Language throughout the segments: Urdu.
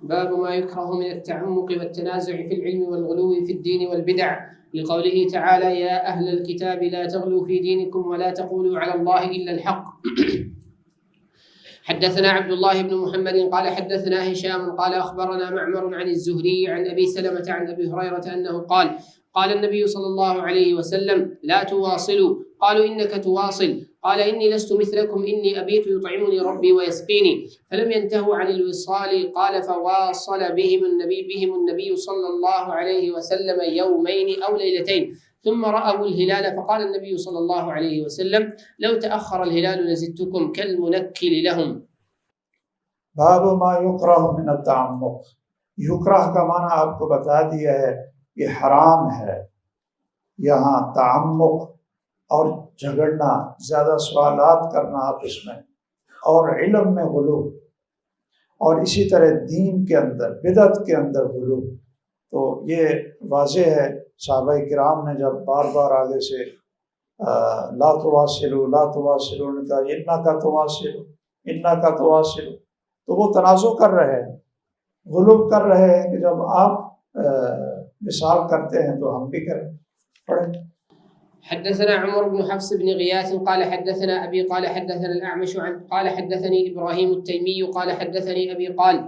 باب ما يكره من التعمق والتنازع في العلم والغلو في الدين والبدع، لقوله تعالى: يا أهل الكتاب لا تغلوا في دينكم ولا تقولوا على الله إلا الحق. حدثنا عبد الله بن محمد قال حدثنا هشام قال أخبرنا معمر عن الزهري عن أبي سلمة عن أبي هريرة أنه قال: قال النبي صلى الله عليه وسلم: لا تواصلوا. قالوا: إنك تواصل. قال: إني لست مثلكم، إني أبيت يطعمني ربي ويسقيني. فلم ينتهوا عن الوصال. قال: فواصل بهم النبي صلى الله عليه وسلم يومين أو ليلتين، ثم رأوا الهلال، فقال النبي صلى الله عليه وسلم: لو تأخر الهلال لزدتكم كالمنكل لهم. باب ما یکرہ من التعمق. یکرہ کا معنی آپ کو بتا دیا ہے، یہ حرام ہے یہاں تعمق اور جھگڑنا، زیادہ سوالات کرنا آپس میں، اور علم میں غلو، اور اسی طرح دین کے اندر بدعت کے اندر غلو. تو یہ واضح ہے، صحابہ کرام نے جب بار بار آگے سے لا تواصلوا لا تواصلوا نے کہا انکا تواصلوا انکا تواصلوا، تو وہ تنازع کر رہے ہیں، غلو کر رہے ہیں کہ جب آپ مثال کرتے ہیں تو ہم بھی کریں. پڑھیں. حدثنا عمر بن حفص بن غياث قال حدثنا أبي قال حدثنا الأعمش قال حدثني إبراهيم التيمي قال حدثني أبي قال: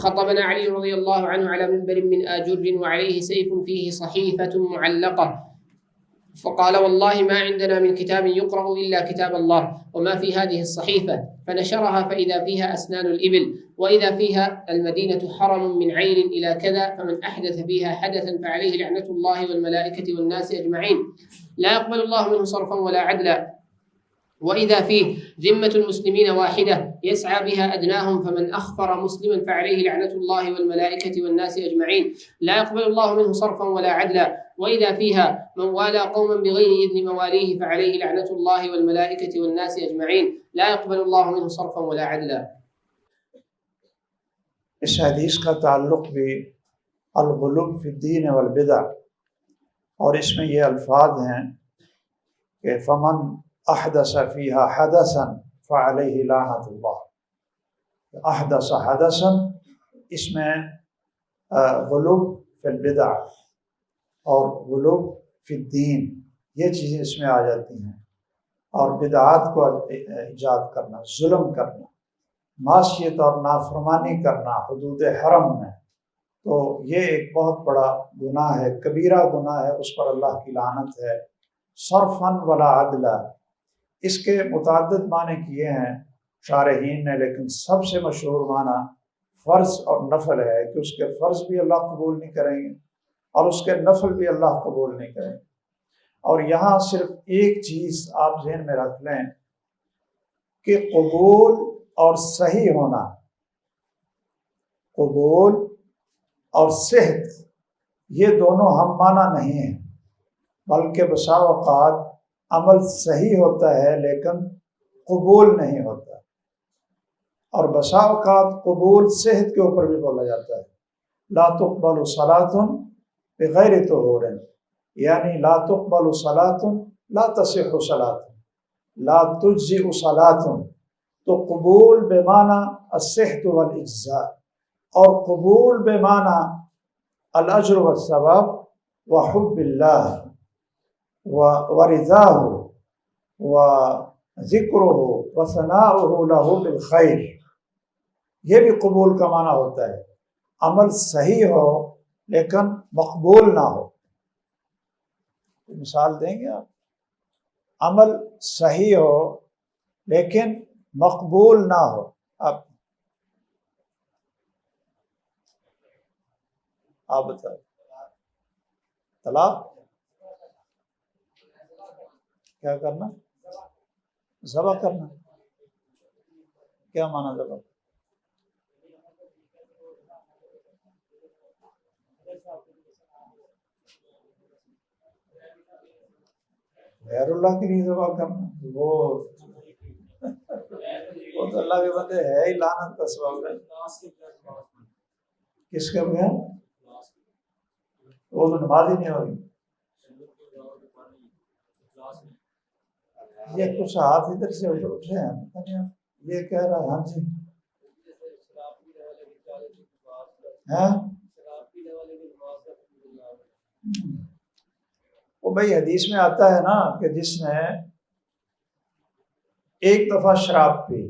خطبنا علي رضي الله عنه على منبر من آجر وعليه سيف فيه صحيفة معلقة، فقال: والله ما عندنا من كتاب يقرأ إلا كتاب الله وما في هذه الصحيفة. فنشرها فإذا فيها أسنان الإبل، وإذا فيها: المدينة حرم من عين إلى كذا، فمن أحدث فيها حدثا فعليه لعنة الله والملائكة والناس أجمعين، لا يقبل الله منه صرفا ولا عدلا. وإذا فيه: ذمة المسلمين واحدة يسعى بها أدناهم، فمن أخفر مسلما فعليه لعنة الله والملائكة والناس أجمعين، لا يقبل الله منه صرفا ولا عدلا. وإذا فيها: من والى قوما بغير إذن مواليه فعليه لعنة الله والملائكة والناس أجمعين، لا يقبل الله منه صرفا ولا عدلا. اس حدیث کا تعلق بھی الغلو فی الدین والبدع، اور اس میں یہ الفاظ ہیں کہ فمن احدث فیہا حدثا فعلیہ لعنۃ اللہ. احدث حدثا، اس میں غلو فی البدع اور غلو فی الدین، یہ چیزیں اس میں آ جاتی ہیں. اور بدعات کو ایجاد کرنا، ظلم کرنا، معصیت اور نافرمانی کرنا حدود حرم میں، تو یہ ایک بہت بڑا گناہ ہے، کبیرہ گناہ ہے، اس پر اللہ کی لعنت ہے. صرفاً ولا عدلا، اس کے متعدد معنی کیے ہیں شارحین نے، لیکن سب سے مشہور معنی فرض اور نفل ہے کہ اس کے فرض بھی اللہ قبول نہیں کریں گے اور اس کے نفل بھی اللہ قبول نہیں کریں گے. اور یہاں صرف ایک چیز آپ ذہن میں رکھ لیں کہ قبول اور صحیح ہونا، قبول اور صحت، یہ دونوں ہم معنی نہیں ہیں، بلکہ بسا اوقات عمل صحیح ہوتا ہے لیکن قبول نہیں ہوتا، اور بسا اوقات قبول صحت کے اوپر بھی بولا جاتا ہے. لا تقبل صلاۃ بغیر طہور، یعنی لا تقبل صلاۃ لا تصح صلاۃ، لا تجزئ صلاۃ. تو قبول بمعنی الصحت والاجزاء، اور قبول بمعنی الاجر والثواب وحب اللہ ورضاہ وذکرہ وثناؤہ لہ بالخیر. یہ بھی قبول کا معنی ہوتا ہے، عمل صحیح ہو لیکن مقبول نہ ہو. مثال دیں گے آپ؟ عمل صحیح ہو لیکن مقبول نہ ہو. آپ بتائیں. طلاق کیا کرنا؟ ذبح کرنا. کیا معنی ذبح؟ غیر اللہ کے لیے ذبح کرنا، وہ تو اللہ کے بندے ہے ہی لعنت کا سبب ہے. کس کے بغیر؟ وہ تو نماز ہی نہیں ہوگی. یہ کچھ ہاتھ ادھر سے اٹھے ہیں، یہ کہہ رہا ہے. ہاں جی ہے وہ بھائی حدیث میں آتا ہے نا کہ جس نے ایک دفعہ شراب پی،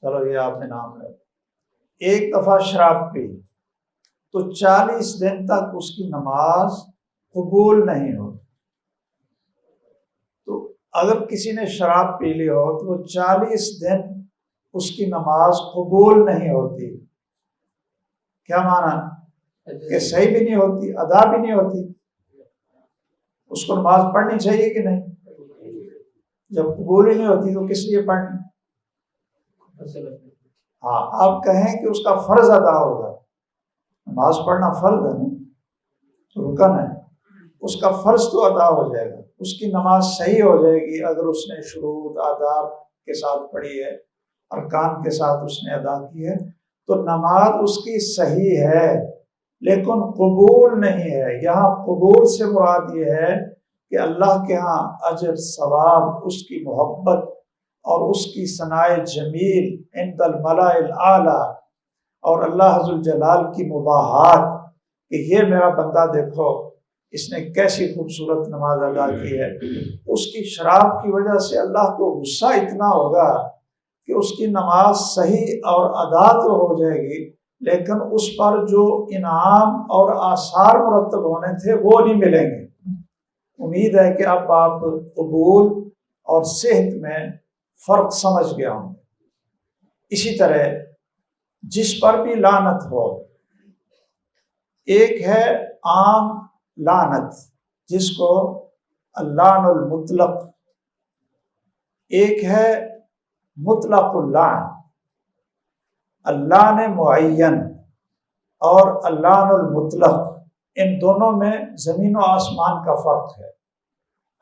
چلو یہ آپ نے نام ہے، ایک دفعہ شراب پی تو 40 دن تک اس کی نماز قبول نہیں ہو۔ تو اگر کسی نے شراب پی لی ہو تو وہ 40 دن اس کی نماز قبول نہیں ہوتی۔ کیا معنی؟ کہ صحیح بھی نہیں ہوتی، ادا بھی نہیں ہوتی۔ اس کو نماز پڑھنی چاہیے کہ نہیں؟ جب قبول ہی نہیں ہوتی تو کس لیے پڑھنی؟ ہاں، آپ کہیں کہ اس کا فرض ادا ہوگا، نماز پڑھنا فرض ہے نا، رکن ہے، اس کا فرض تو ادا ہو جائے گا، اس کی نماز صحیح ہو جائے گی اگر اس نے شروط آداب کے ساتھ پڑھی ہے، ارکان کے ساتھ اس نے ادا کی ہے، تو نماز اس کی صحیح ہے لیکن قبول نہیں ہے۔ یہاں قبول سے مراد یہ ہے کہ اللہ کے ہاں اجر ثواب، اس کی محبت اور اس کی ثنائے جمیل عند الملأ الاعلیٰ، اور اللہ عز الجلال کی مباحات کہ یہ میرا بندہ دیکھو اس نے کیسی خوبصورت نماز ادا کی ہے، اس کی شراب کی وجہ سے اللہ کو غصہ اتنا ہوگا کہ اس کی نماز صحیح اور ادا تو ہو جائے گی لیکن اس پر جو انعام اور آثار مرتب ہونے تھے وہ نہیں ملیں گے۔ امید ہے کہ اب آپ قبول اور صحت میں فرق سمجھ گیا ہوں۔ اسی طرح جس پر بھی لعنت ہو، ایک ہے عام لعنت جس کو اللعن المطلق، ایک ہے مطلق اللعن، اللعن معین اور اللعن المطلق، ان دونوں میں زمین و آسمان کا فرق ہے۔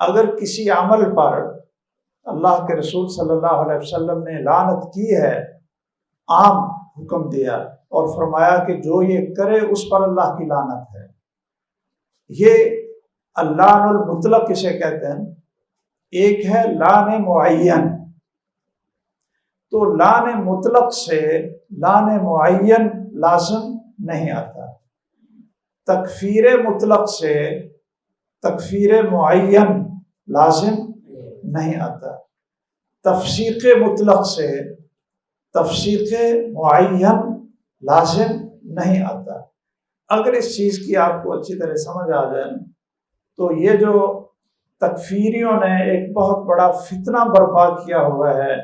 اگر کسی عمل پر اللہ کے رسول صلی اللہ علیہ وسلم نے لعنت کی ہے، عام حکم دیا اور فرمایا کہ جو یہ کرے اس پر اللہ کی لعنت ہے، یہ اللعن المطلق اسے کہتے ہیں۔ ایک ہے لعن معین، تو لعن مطلق سے لعن معین لازم نہیں آتا، تکفیر مطلق سے تکفیر معین لازم نہیں آتا، تفسیق مطلق سے تفسیق معین لازم نہیں آتا۔ اگر اس چیز کی آپ کو اچھی طرح سمجھ آ جائے تو یہ جو تکفیریوں نے ایک بہت بڑا فتنہ برپا کیا ہوا ہے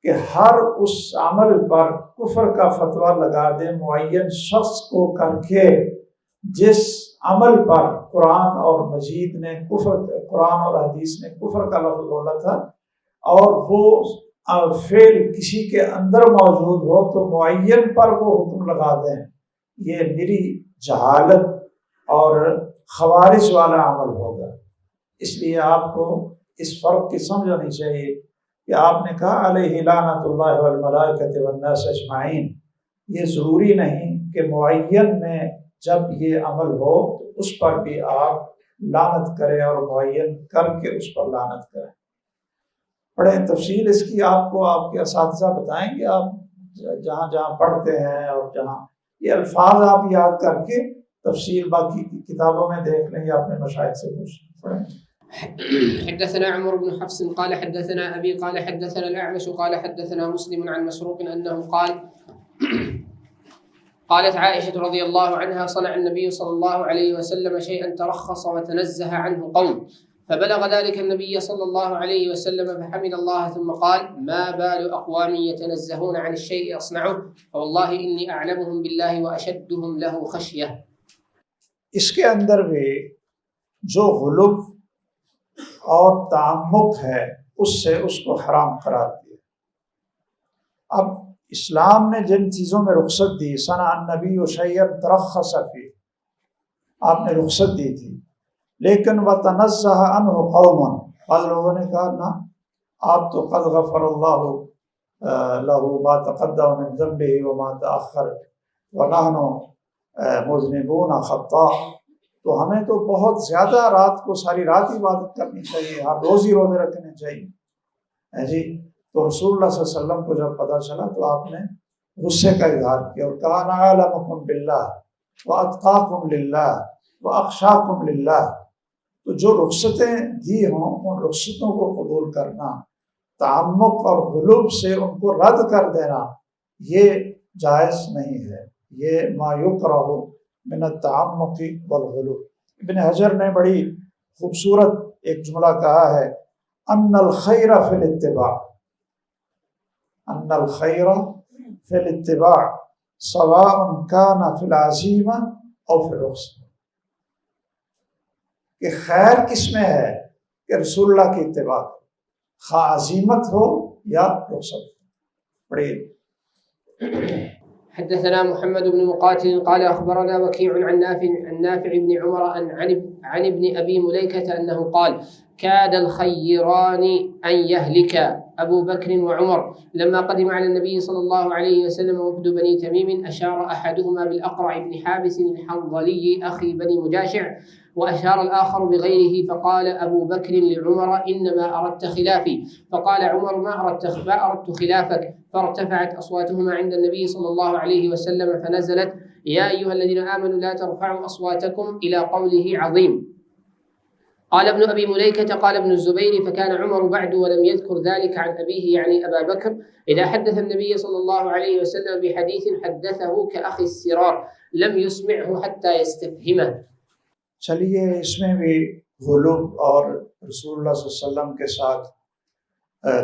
کہ ہر اس عمل پر کفر کا فتویٰ لگا دیں معین شخص کو کر کے جس عمل پر قرآن اور مجید نے کفر، قرآن اور حدیث نے کفر کا لفظ بولا تھا، اور وہ فعل کسی کے اندر موجود ہو تو معین پر وہ حکم لگا دیں، یہ میری جہالت اور خوارج والا عمل ہوگا۔ اس لیے آپ کو اس فرق کی سمجھ ہونی چاہیے کہ آپ نے کہا علیہ لعنۃ اللہ والملائکۃ والناس اجمعین، یہ ضروری نہیں کہ معین میں جب یہ عمل ہو تو اس پر بھی آپ لعنت کریں اور معین کر کے اس پر لعنت کریں۔ بڑے تفصیل اس کی آپ کو آپ کے اساتذہ بتائیں گے، آپ جہاں جہاں پڑھتے ہیں اور جہاں یہ الفاظ آپ یاد کر کے تفصیل باقی کی کتابوں میں دیکھ لیں یا اپنے مشاہد سے پوچھیں۔ حدثنا عمر بن حفص قال حدثنا أبي قال حدثنا الأعمش قال حدثنا مسلم عن مسروق أنه قال قالت عائشة رضي الله عنها صنع النبي صلى الله عليه وسلم شيئا ترخص وتنزه عنه قوم فبلغ ذلك النبي صلى الله عليه وسلم فحمد الله ثم قال ما بال أقوام يتنزهون عن الشيء أصنعه فوالله إني أعلمهم بالله وأشدهم له خشية۔ اس کے اندر بھی جو غلو اور تعمق ہے اس سے اس کو حرام قرار دیا۔ اب اسلام نے جن چیزوں میں رخصت دی، صنع النبی شیئا ترخص فیہ، آپ نے رخصت دی تھی، لیکن وتنزہ عنہ قوم، بعض لوگوں نے کہا نا آپ تو قد غفر اللہ لہ ما تقدم من ذنبہ وما تأخر ونحن مذنبون خطاء، تو ہمیں تو بہت زیادہ رات کو ساری رات عبادت کرنی چاہیے، ہر روز ہی روزے رکھنے چاہیے جی۔ تو رسول اللہ صلی اللہ علیہ وسلم کو جب پتہ چلا تو آپ نے غصے کا اظہار کیا اور کہا انا اعلمکم باللہ واتقاکم للہ واخشاکم للہ. تو جو رخصتیں دی ہوں ان رخصتوں کو قبول کرنا، تعمق اور غلوب سے ان کو رد کر دینا یہ جائز نہیں ہے. یہ ما یکرہ من التعمق والغلو. ابن حجر نے بڑی خوبصورت ایک جملہ کہا ہے، ان الخیر فی الاتباع، ان الخیر فی الاتباع سواء کان فی العزیمہ او فی الرخصہ. کہ خیر کس میں ہے کہ رسول اللہ کی اتباع، خواہ عزیمت ہو یا رخصت. بڑی حدثنا محمد بن مقاتل قال أخبرنا وكيع عن نافع بن عمر عن ابن أبي مليكة أنه قال كاد الخيران أن يهلك أبو بكر وعمر لما قدم على النبي صلى الله عليه وسلم وفد بني تميم أشار أحدهما بالأقرع بن حابس الحنظلي أخي بني مجاشع وأشار الآخر بغيره فقال أبو بكر لعمر إنما أردت خلافي فقال عمر ما أردت خلافك فارتفعت أصواتهما عند النبي صلى الله عليه وسلم فنزلت يا أيها الذين آمنوا لا ترفعوا أصواتكم إلى قوله عظيم. قال ابن أبي مليكة قال ابن الزبير فكان عمر بعد ولم يذكر ذلك عن أبيه يعني أبا بكر إذا حدث النبي صلى الله عليه وسلم بحديث حدثه كأخي السرار لم يسمعه حتى يستفهمه. چلیے اس میں بھی غلوب اور رسول اللہ صلی اللہ علیہ وسلم کے ساتھ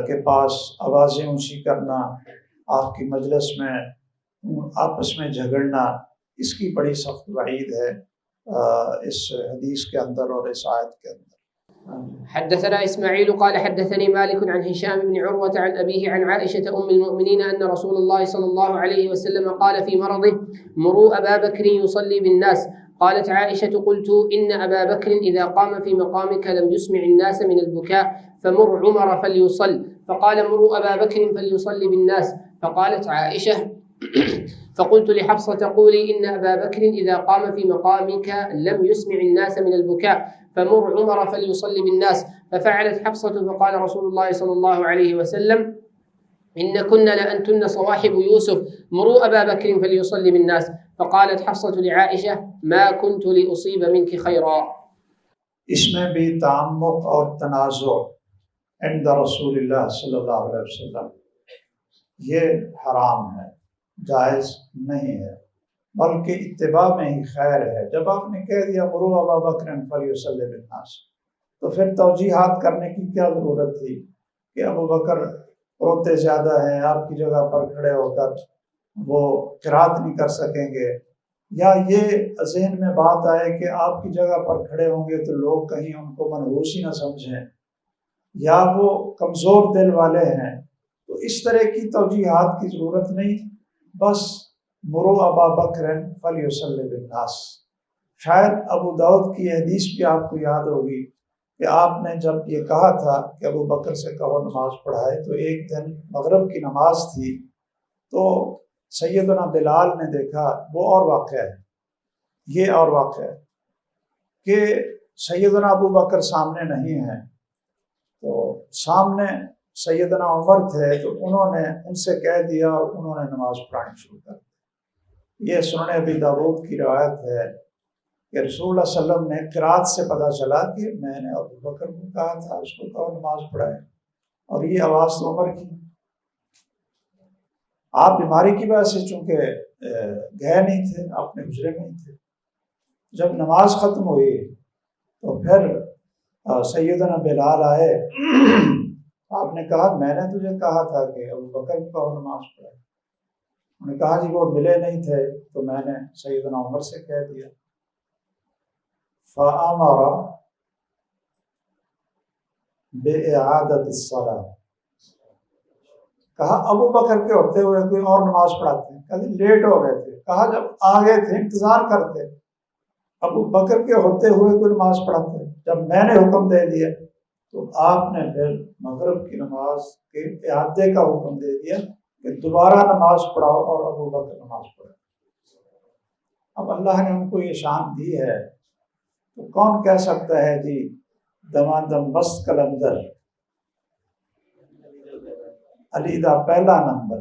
کے پاس آوازیں اونچی کرنا، آپ کی مجلس میں آپس میں جھگڑنا، اس کی بڑی سخت وعید ہے اس حدیث کے اندر اور اس آیت کے اندر. حدثنا إسماعيل قال حدثني مالك عن هشام بن عروة عن أبيه عن عائشة أم المؤمنين أن رسول الله صلى الله عليه وسلم قال في مرضه مروا أبا بكر يصلي بالناس. قالت عائشة قلت إن أبا بكر إذا قام في مقامك لم يسمع الناس من البكاء فمر عمر فليصل. فقال مروا أبا بكر فليصلي بالناس. فقالت عائشة فقلت لحفصة قولي إن أبا بكر إذا قام في مقامك لم يسمع الناس من البكاء فمر عمر فليصلي بالناس. ففعلت حفصة فقال رسول الله صلى الله عليه وسلم إن كن لأنتن صواحب يوسف مروا أبا بكر فليصلي بالناس. فقالت حفصة لعائشة ما كنت لأصيب منك خيرا. اس میں بھی تعمق اور تنازع عند رسول اللہ صلی اللہ علیہ وسلم یہ حرام ہے، جائز نہیں ہے، بلکہ اتباع میں ہی خیر ہے. جب آپ نے کہہ دیا مروا ابا بکر فلیصلی بالناس تو پھر توجیحات کرنے کی کیا ضرورت تھی کہ ابو بکر روتے زیادہ ہیں، آپ کی جگہ پر کھڑے ہو کر وہ قرات نہیں کر سکیں گے، یا یہ ذہن میں بات آئے کہ آپ کی جگہ پر کھڑے ہوں گے تو لوگ کہیں ان کو منحوس ہی نہ سمجھیں، یا وہ کمزور دل والے ہیں. تو اس طرح کی توجیحات کی ضرورت نہیں، بس مرو ابا بکر فلیصلی بالناس. شاید ابو داؤد کی حدیث بھی آپ کو یاد ہوگی کہ آپ نے جب یہ کہا تھا کہ ابو بکر سے کہو نماز پڑھائے، تو ایک دن مغرب کی نماز تھی، تو سیدنا بلال نے دیکھا، وہ اور واقعہ ہے، یہ اور واقعہ ہے کہ سیدنا ابو بکر سامنے نہیں ہیں، تو سامنے سیدنا عمر تھے، تو انہوں نے ان سے کہہ دیا اور انہوں نے نماز پڑھانی شروع کر دی. یہ سنن ابی داؤد کی روایت ہے کہ رسول اللہ صلی اللہ علیہ وسلم نے قرات سے پتہ چلا کہ میں نے ابو بکر کو کہا تھا اس کو کہو نماز پڑھائے، اور یہ آواز تو عمر کی. آپ بیماری کی وجہ سے چونکہ گئے نہیں تھے، اپنے حجرے میں ہی تھے. جب نماز ختم ہوئی تو پھر سیدنا بلال آئے، آپ نے کہا میں نے تجھے کہا تھا کہ ابو بکر کو نماز پڑھائے. انہوں نے کہا جی وہ ملے نہیں تھے تو میں نے سیدنا عمر سے کہہ دیا. فَأَمَرَ بِإِعَادَةِ الصَّلَاةِ، کہا ابو بکر کے ہوتے ہوئے کوئی اور نماز پڑھاتے ہیں، کہتے لیٹ ہو گئے تھے. کہا جب آ گئے تھے انتظار کرتے، ابو بکر کے ہوتے ہوئے کوئی نماز پڑھاتے. جب میں نے حکم دے دیا تو آپ نے پھر مغرب کی نماز کے اعادے کا حکم دے دیا کہ دوبارہ نماز پڑھاؤ، اور ابو بکر نماز پڑھائے. اب اللہ نے ان کو یہ شان دی ہے تو کون کہہ سکتا ہے جی دمادم مست کلندر علی دا پہلا نمبر،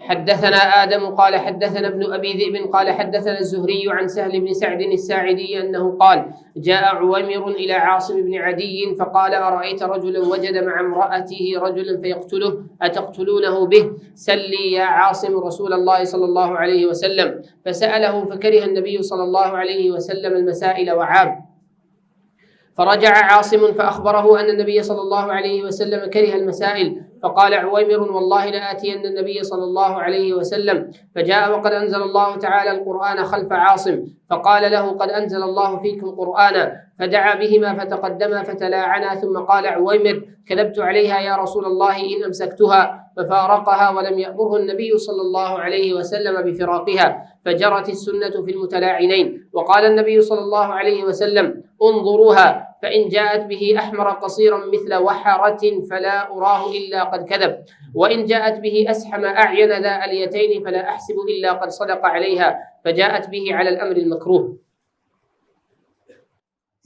حدثنا آدم قال حدثنا ابن أبي ذئب قال حدثنا الزهري عن سهل بن سعد الساعدي أنه قال جاء عويمر إلى عاصم بن عدي فقال أرأيت رجلا وجد مع امرأته رجلا فيقتله أتقتلونه به؟ سلي يا عاصم رسول الله صلى الله عليه وسلم. فسأله فكره النبي صلى الله عليه وسلم المسائل وعاب. فرجع عاصم فأخبره أن النبي صلى الله عليه وسلم كره المسائل. فقال عويمر والله لآتين النبي صلى الله عليه وسلم. فجاء وقد أنزل الله تعالى القرآن خلف عاصم فقال له قد أنزل الله فيكم قرآنا. فدعا بهما فتقدما فتلاعنا ثم قال عويمر كذبت عليها يا رسول الله إن أمسكتها. ففارقها ولم يأمره النبي صلى الله عليه وسلم بفراقها فجرت السنة في المتلاعنين. وقال النبي صلى الله عليه وسلم انظروها فإن جاءت به أحمر قصيرا مثل وحرة فلا أراه إلا قد كذب وإن جاءت به أسحم أعين ذا اليتين فلا أحسب إلا قد صدق عليها فجاءت به على الأمر المكروه.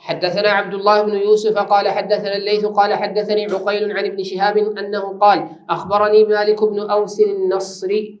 حدثنا عبد الله بن يوسف قال حدثنا الليث قال حدثني عقيل عن ابن شهاب أنه قال أخبرني مالك بن أوس النصري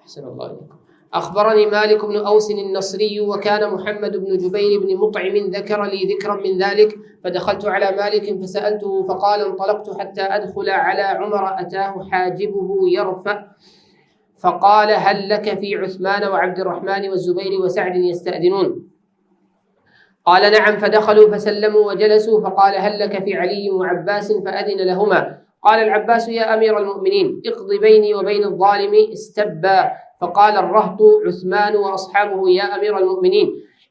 أحسن الله إليكم. أخبرني مالك بن أوس النصري وكان محمد بن جبير بن مطعم ذكر لي ذكرا من ذلك فدخلت على مالك فسألته فقال انطلقت حتى أدخل على عمر أتاه حاجبه يرفع فقال هل لك في عثمان وعبد الرحمن والزبير وسعد يستأذنون؟ قال نعم. فدخلوا فسلموا وجلسوا فقال هل لك في علي وعباس؟ فأذن لهما. قال العباس يا أمير المؤمنين اقض بيني وبين الظالم استبا. فقال الرهط عثمان وأصحابه يا أمير المؤمنين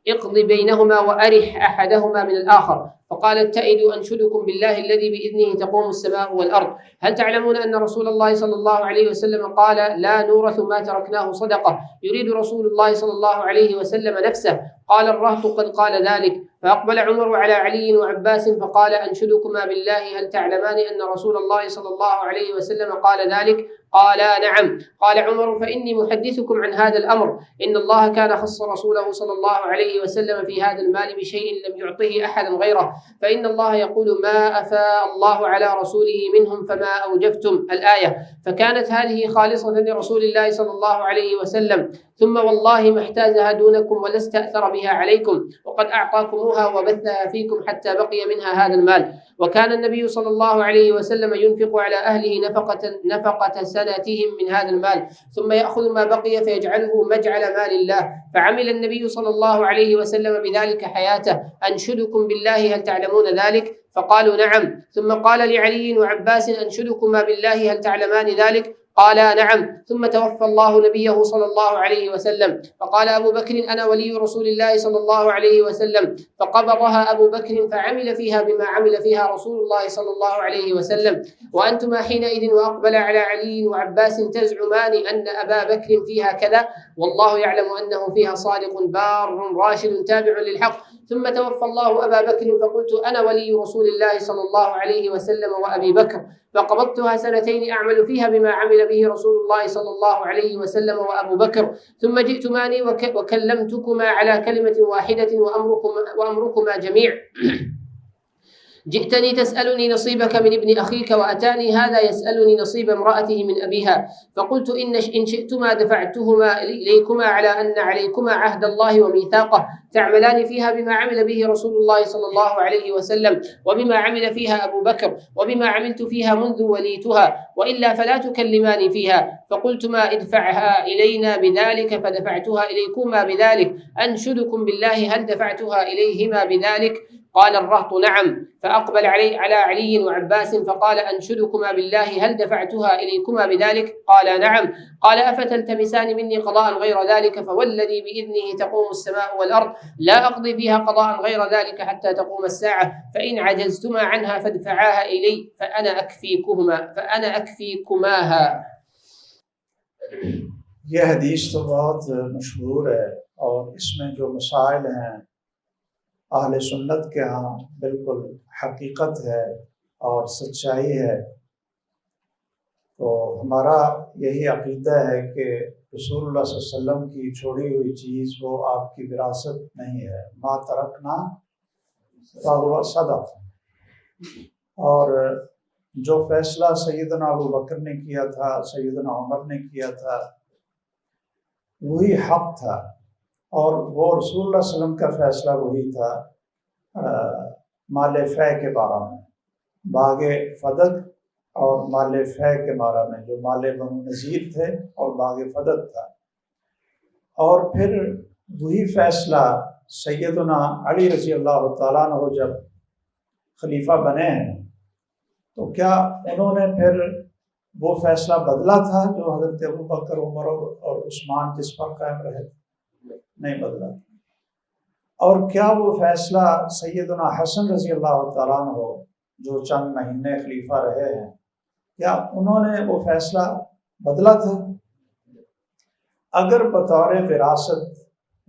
اقض بينهما وأرح أحدهما من الآخر. فقال اتئد أنشدكم بالله الذي بإذنه تقوم السماء والأرض هل تعلمون أن رسول الله صلى الله عليه وسلم قال لا نورث ما تركناه صدقة يريد رسول الله صلى الله عليه وسلم نفسه؟ قال الرهط قد قال ذلك. فأقبل عمر على علي وعباس فقال أنشدكما بالله هل تعلمان أن رسول الله صلى الله عليه وسلم قال ذلك؟ قالا نعم. قال عمر فإني محدثكم عن هذا الأمر إن الله كان خص رسوله صلى الله عليه وسلم في هذا المال بشيء لم يعطه أحدا غيره فإن الله يقول ما أفاء الله على رسوله منهم فما أوجفتم الآية. فكانت هذه خالصة لرسول الله صلى الله عليه وسلم ثم والله ما احتازها دونكم ولا استأثر بها عليكم وقد أعطاكموها وبثها فيكم حتى بقي منها هذا المال. وكان النبي صلى الله عليه وسلم ينفق على أهله نفقة سنتهم من هذا المال ثم يأخذ ما بقي فيجعله مجعل مال الله. فعمل النبي صلى الله عليه وسلم بذلك حياته. أنشدكم بالله هل تعلمون ذلك؟ فقالوا نعم. ثم قال لعلي وعباس أنشدكما بالله هل تعلمان ذلك؟ قالا نعم. ثم توفى الله نبيه صلى الله عليه وسلم فقال أبو بكر أنا ولي رسول الله صلى الله عليه وسلم. فقبضها أبو بكر فعمل فيها بما عمل فيها رسول الله صلى الله عليه وسلم وأنتما حينئذ وأقبل على علي وعباس تزعمان أن أبا بكر فيها كذا والله يعلم أنه فيها صادق بار راشد تابع للحق. ثم توفى الله أبا بكر فقلت أنا ولي رسول الله صلى الله عليه وسلم وأبي بكر فقبضتها سنتين أعمل فيها بما عمل به رسول الله صلى الله عليه وسلم وأبو بكر ثم جئتماني وكلمتكما على كلمة واحدة وأمركما جميع. جئتني تسألني نصيبك من ابن أخيك وأتاني هذا يسألني نصيب امرأته من أبيها. فقلت إن شئتما دفعتهما إليكما على أن عليكما عهد الله وميثاقه تعملان فيها بما عمل به رسول الله صلى الله عليه وسلم وبما عمل فيها أبو بكر وبما عملت فيها منذ وليتها وإلا فلا تكلمان فيها. فقلتما ادفعها إلينا بذلك فدفعتها إليكما بذلك. أنشدكم بالله هل دفعتها إليهما بذلك؟ قال الرهط نعم. فأقبل على علي وعباس فقال أنشدكما بالله هل دفعتها إليكما بذلك؟ قال نعم. قال أفتلتمسان مني قضاء غير ذلك؟ فوالذي بإذنه تقوم السماء والأرض لا أقضي فيها قضاء غير ذلك حتى تقوم الساعة، فإن عجزتما عنها فادفعاها إلي فأنا أكفيكماها. یہ حدیث تو بہت مشہور ہے اور اس میں جو مسائل ہیں اہل سنت کے ہاں بالکل حقیقت ہے اور سچائی ہے. تو ہمارا یہی عقیدہ ہے کہ رسول اللہ صلی اللہ علیہ وسلم کی چھوڑی ہوئی چیز وہ آپ کی وراثت نہیں ہے. ما ترکنا فہو صدق. اور جو فیصلہ سیدنا ابو بکر نے کیا تھا، سیدنا عمر نے کیا تھا، وہی حق تھا، اور وہ رسول اللہ صلی اللہ علیہ وسلم کا فیصلہ وہی تھا مال فے کے بارے میں، باغ فدق اور مال فے کے بارے میں، جو مال بنو نذیر تھے اور باغ فدق تھا. اور پھر وہی فیصلہ سیدنا علی رضی اللہ تعالیٰ عنہ جب خلیفہ بنے ہیں تو کیا انہوں نے پھر وہ فیصلہ بدلا تھا جو حضرت ابو بکر، عمر اور عثمان جس پر قائم رہے؟ نہیں بدلا. اور کیا وہ فیصلہ سیدنا حسن رضی اللہ تعالیٰ عنہ جو چند مہینے خلیفہ رہے ہیں، کیا انہوں نے وہ فیصلہ بدلا تھا؟ اگر بطور وراثت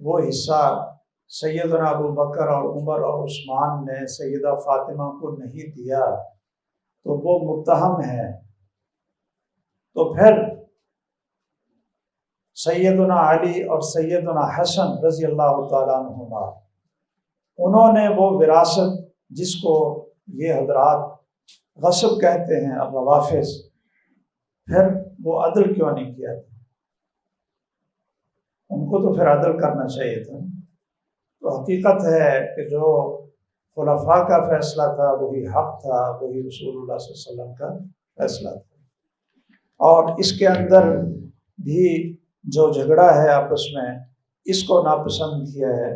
وہ حصہ سیدنا ابو بکر اور عمر اور عثمان نے سیدہ فاطمہ کو نہیں دیا تو وہ متہم ہے. تو پھر سیدنا علی اور سیدنا حسن رضی اللہ تعالیٰ عنہما انہوں نے وہ وراثت جس کو یہ حضرات غصب کہتے ہیں الروافض، پھر وہ عدل کیوں نہیں کیا تھا؟ ان کو تو پھر عدل کرنا چاہیے تھا. تو حقیقت ہے کہ جو خلفاء کا فیصلہ تھا وہی حق تھا، وہی رسول اللہ صلی اللہ علیہ وسلم کا فیصلہ تھا. اور اس کے اندر بھی جو جھگڑا ہے آپس میں، اس کو ناپسند کیا ہے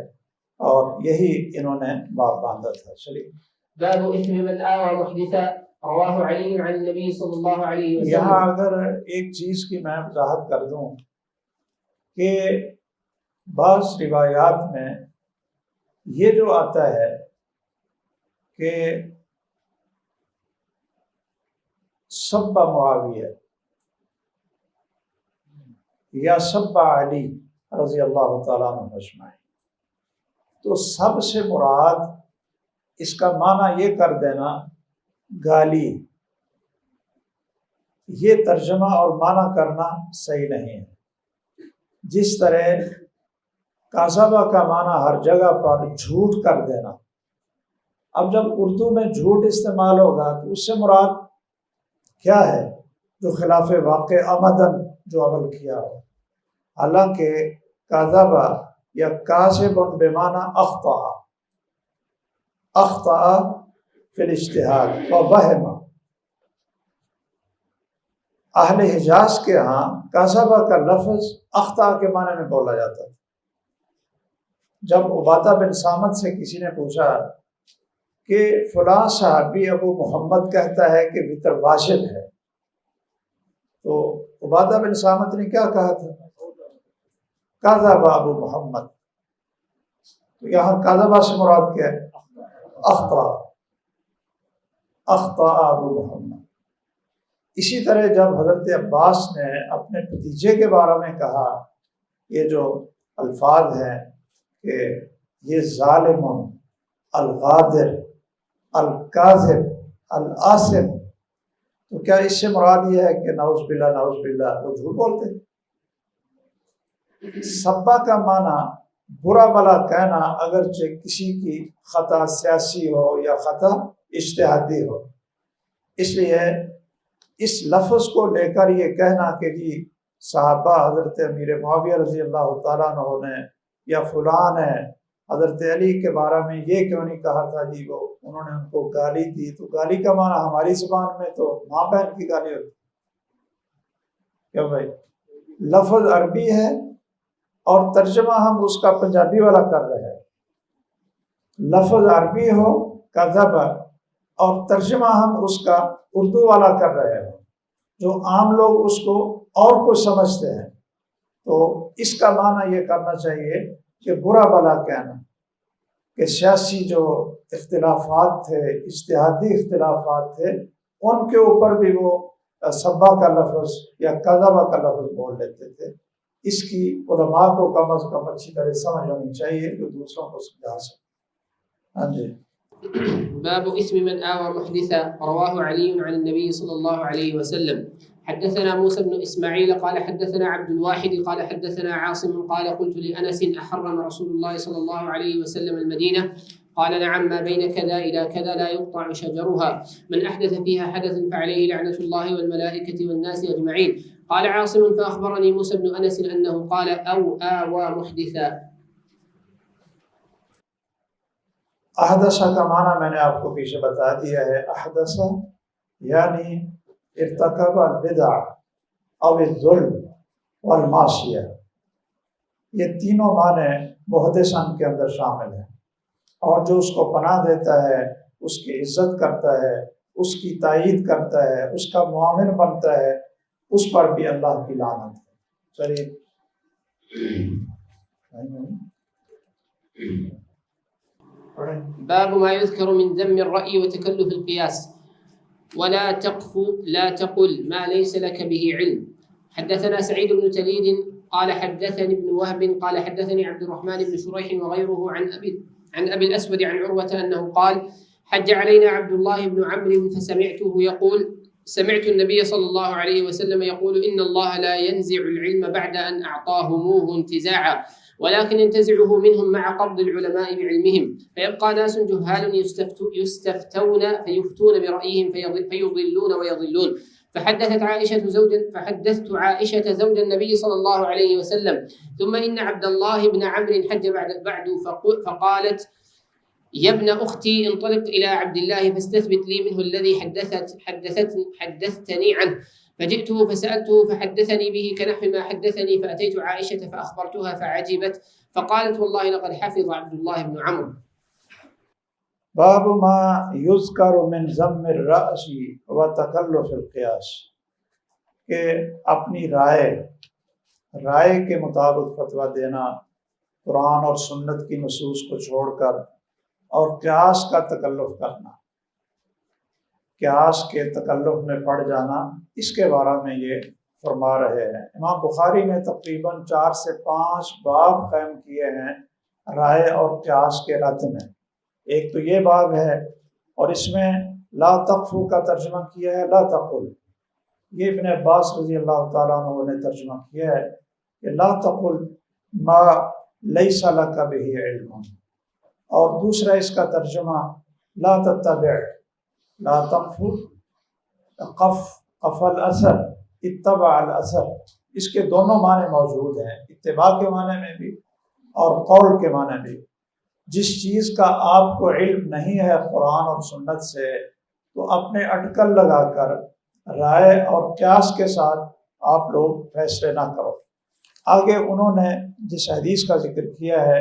اور یہی انہوں نے باب باندھا تھا. چلیے باب اسم من آوى محدثا رواه علي عن النبي صلی اللہ علیہ وسلم. یہاں اگر ایک چیز کی میں وضاحت کر دوں کہ بعض روایات میں یہ جو آتا ہے کہ سب معاویہ یا سب علی رضی اللہ تعالیٰ عنہ اجمعین، تو سب سے مراد اس کا معنی یہ کر دینا گالی، یہ ترجمہ اور معنی کرنا صحیح نہیں ہے. جس طرح کاذبہ کا معنی ہر جگہ پر جھوٹ کر دینا، اب جب اردو میں جھوٹ استعمال ہوگا تو اس سے مراد کیا ہے؟ جو خلاف واقع عمدن جو عمل کیا ہو. حالانکہ کاذبہ یا کاذب بمعنی اخطأ فی الاجتہاد ووہم. اہل حجاز کے ہاں کاذبہ کا لفظ اخطأ کے معنی میں بولا جاتا ہے. جب عبادہ بن صامت سے کسی نے پوچھا کہ فلاں صحابی ابو محمد کہتا ہے کہ وتر واجب ہے، تو عبادہ بن صامت نے کیا کہا تھا؟ کذب ابو محمد. تو یہاں کذبہ سے مراد کیا ہے؟ اخطا ابو محمد. اسی طرح جب حضرت عباس نے اپنے بھتیجے کے بارے میں کہا، یہ جو الفاظ ہیں کہ یہ ظالم، الغادر، الکاذب، الآثم، تو کیا اس سے مراد یہ ہے کہ نعوذ باللہ وہ جھوٹ بولتے؟ سبا کا معنی برا بلا کہنا، اگرچہ کسی کی خطا سیاسی ہو یا خطا اجتہادی ہو. اس لیے اس لفظ کو لے کر یہ کہنا کہ جی صحابہ حضرت امیر معاویہ رضی اللہ تعالیٰ عنہ نے یا فلان ہے حضرت علی کے بارے میں یہ کیوں نہیں کہا تھا جی وہ انہوں نے ان کو گالی دی، تو گالی کا معنی ہماری زبان میں تو ماں بہن کی گالی ہوتی. کیا بھائی؟ لفظ عربی ہے اور ترجمہ ہم اس کا پنجابی والا کر رہے ہیں. لفظ عربی ہو کذب اور ترجمہ ہم اس کا اردو والا کر رہے ہوں، جو عام لوگ اس کو اور کچھ سمجھتے ہیں، تو اس کا معنی یہ کرنا چاہیے کہ برا بلا کہنا، کہ سیاسی جو اختلافات تھے، اجتہادی اختلافات تھے، ان کے اوپر بھی وہ سبا کا لفظ یا کذبہ کا لفظ بول لیتے تھے۔ اس کی علماء کو کم از کم اچھی طرح سمجھ ہونی چاہیے جو دوسروں کو سمجھا سکے۔ ہاں جی۔ باب اسم من آوى محدثا رواه علي عن النبي صلى الله عليه وسلم. حدثنا موسى بن إسماعيل قال حدثنا عبد الواحد قال حدثنا عاصم قال قلت لأنس أحرم رسول الله صلى الله عليه وسلم المدينة؟ قال نعم، ما بين كذا إلى كذا لا يقطع شجرها، من أحدث فيها حدثا فعليه لعنة الله والملائكة والناس أجمعين. قال عاصم فأخبرني موسى بن أنس أنه قال أو آوى محدثا. احدثہ کا معنی میں نے آپ کو پیچھے بتا دیا ہے۔ احدثہ یعنی ارتکب البدع او الظلم والمعصیہ، یہ تینوں معنی محدثن کے اندر شامل ہیں، اور جو اس کو پناہ دیتا ہے، اس کی عزت کرتا ہے، اس کی تائید کرتا ہے، اس کا معاون بنتا ہے، اس پر بھی اللہ کی لعنت ہے۔ چلیے باب ما يذكر من ذم الرأي وتكلف القياس. ولا تقف لا تقل ما ليس لك به علم. حدثنا سعيد بن تليد قال حدثني ابن وهب قال حدثني عبد الرحمن بن شريح وغيره عن أبي الأسود عن عروة أنه قال حج علينا عبد الله بن عمرو فسمعته يقول سمعت النبي صلى الله عليه وسلم يقول إن الله لا ينزع العلم بعد أن أعطاهموه انتزاعا، ولكن ينتزعه منهم مع قبض العلماء بعلمهم، فيبقى ناس جهال يستفتون فيفتون برأيهم فيضلون ويضلون. فحدثت عائشة زوج النبي صلى الله عليه وسلم ثم إن عبد الله بن عمرو حج بعد فقالت يا ابن أختي انطلق إلى عبد الله فاستثبت لي منه الذي حدثتني عنه. فجئته فسألته فحدثني به كنحو ما حدثني، فأتيت عائشة فأخبرتها فعجبت فقالت والله لقد حفظ عبد الله بن عمرو. باب ما يذكر من ذم الرأس وتكلف القياس، کہ اپنی رائے کے مطابق فتویٰ دینا، قرآن اور سنت کی نصوص کو چھوڑ کر، اور قیاس کا تکلف کرنا، قیاس کے تکلف میں پڑ جانا، اس کے بارے میں یہ فرما رہے ہیں۔ امام بخاری نے تقریباً 4 سے 5 باب قائم کیے ہیں رائے اور قیاس کے رد میں۔ ایک تو یہ باب ہے، اور اس میں لا تقفو کا ترجمہ کیا ہے لا تقل، یہ ابن عباس رضی اللہ تعالیٰ عنہ نے ترجمہ کیا ہے کہ لا تقل ما لیس لک بہ علم، اور دوسرا اس کا ترجمہ لا تتبع، لا تقف قف الاثر اتبع الاثر، اس کے دونوں معنی موجود ہیں، اتباع کے معنی میں بھی اور قول کے معنی بھی۔ جس چیز کا آپ کو علم نہیں ہے قرآن اور سنت سے، تو اپنے اٹکل لگا کر رائے اور قیاس کے ساتھ آپ لوگ فیصلے نہ کرو۔ آگے انہوں نے جس حدیث کا ذکر کیا ہے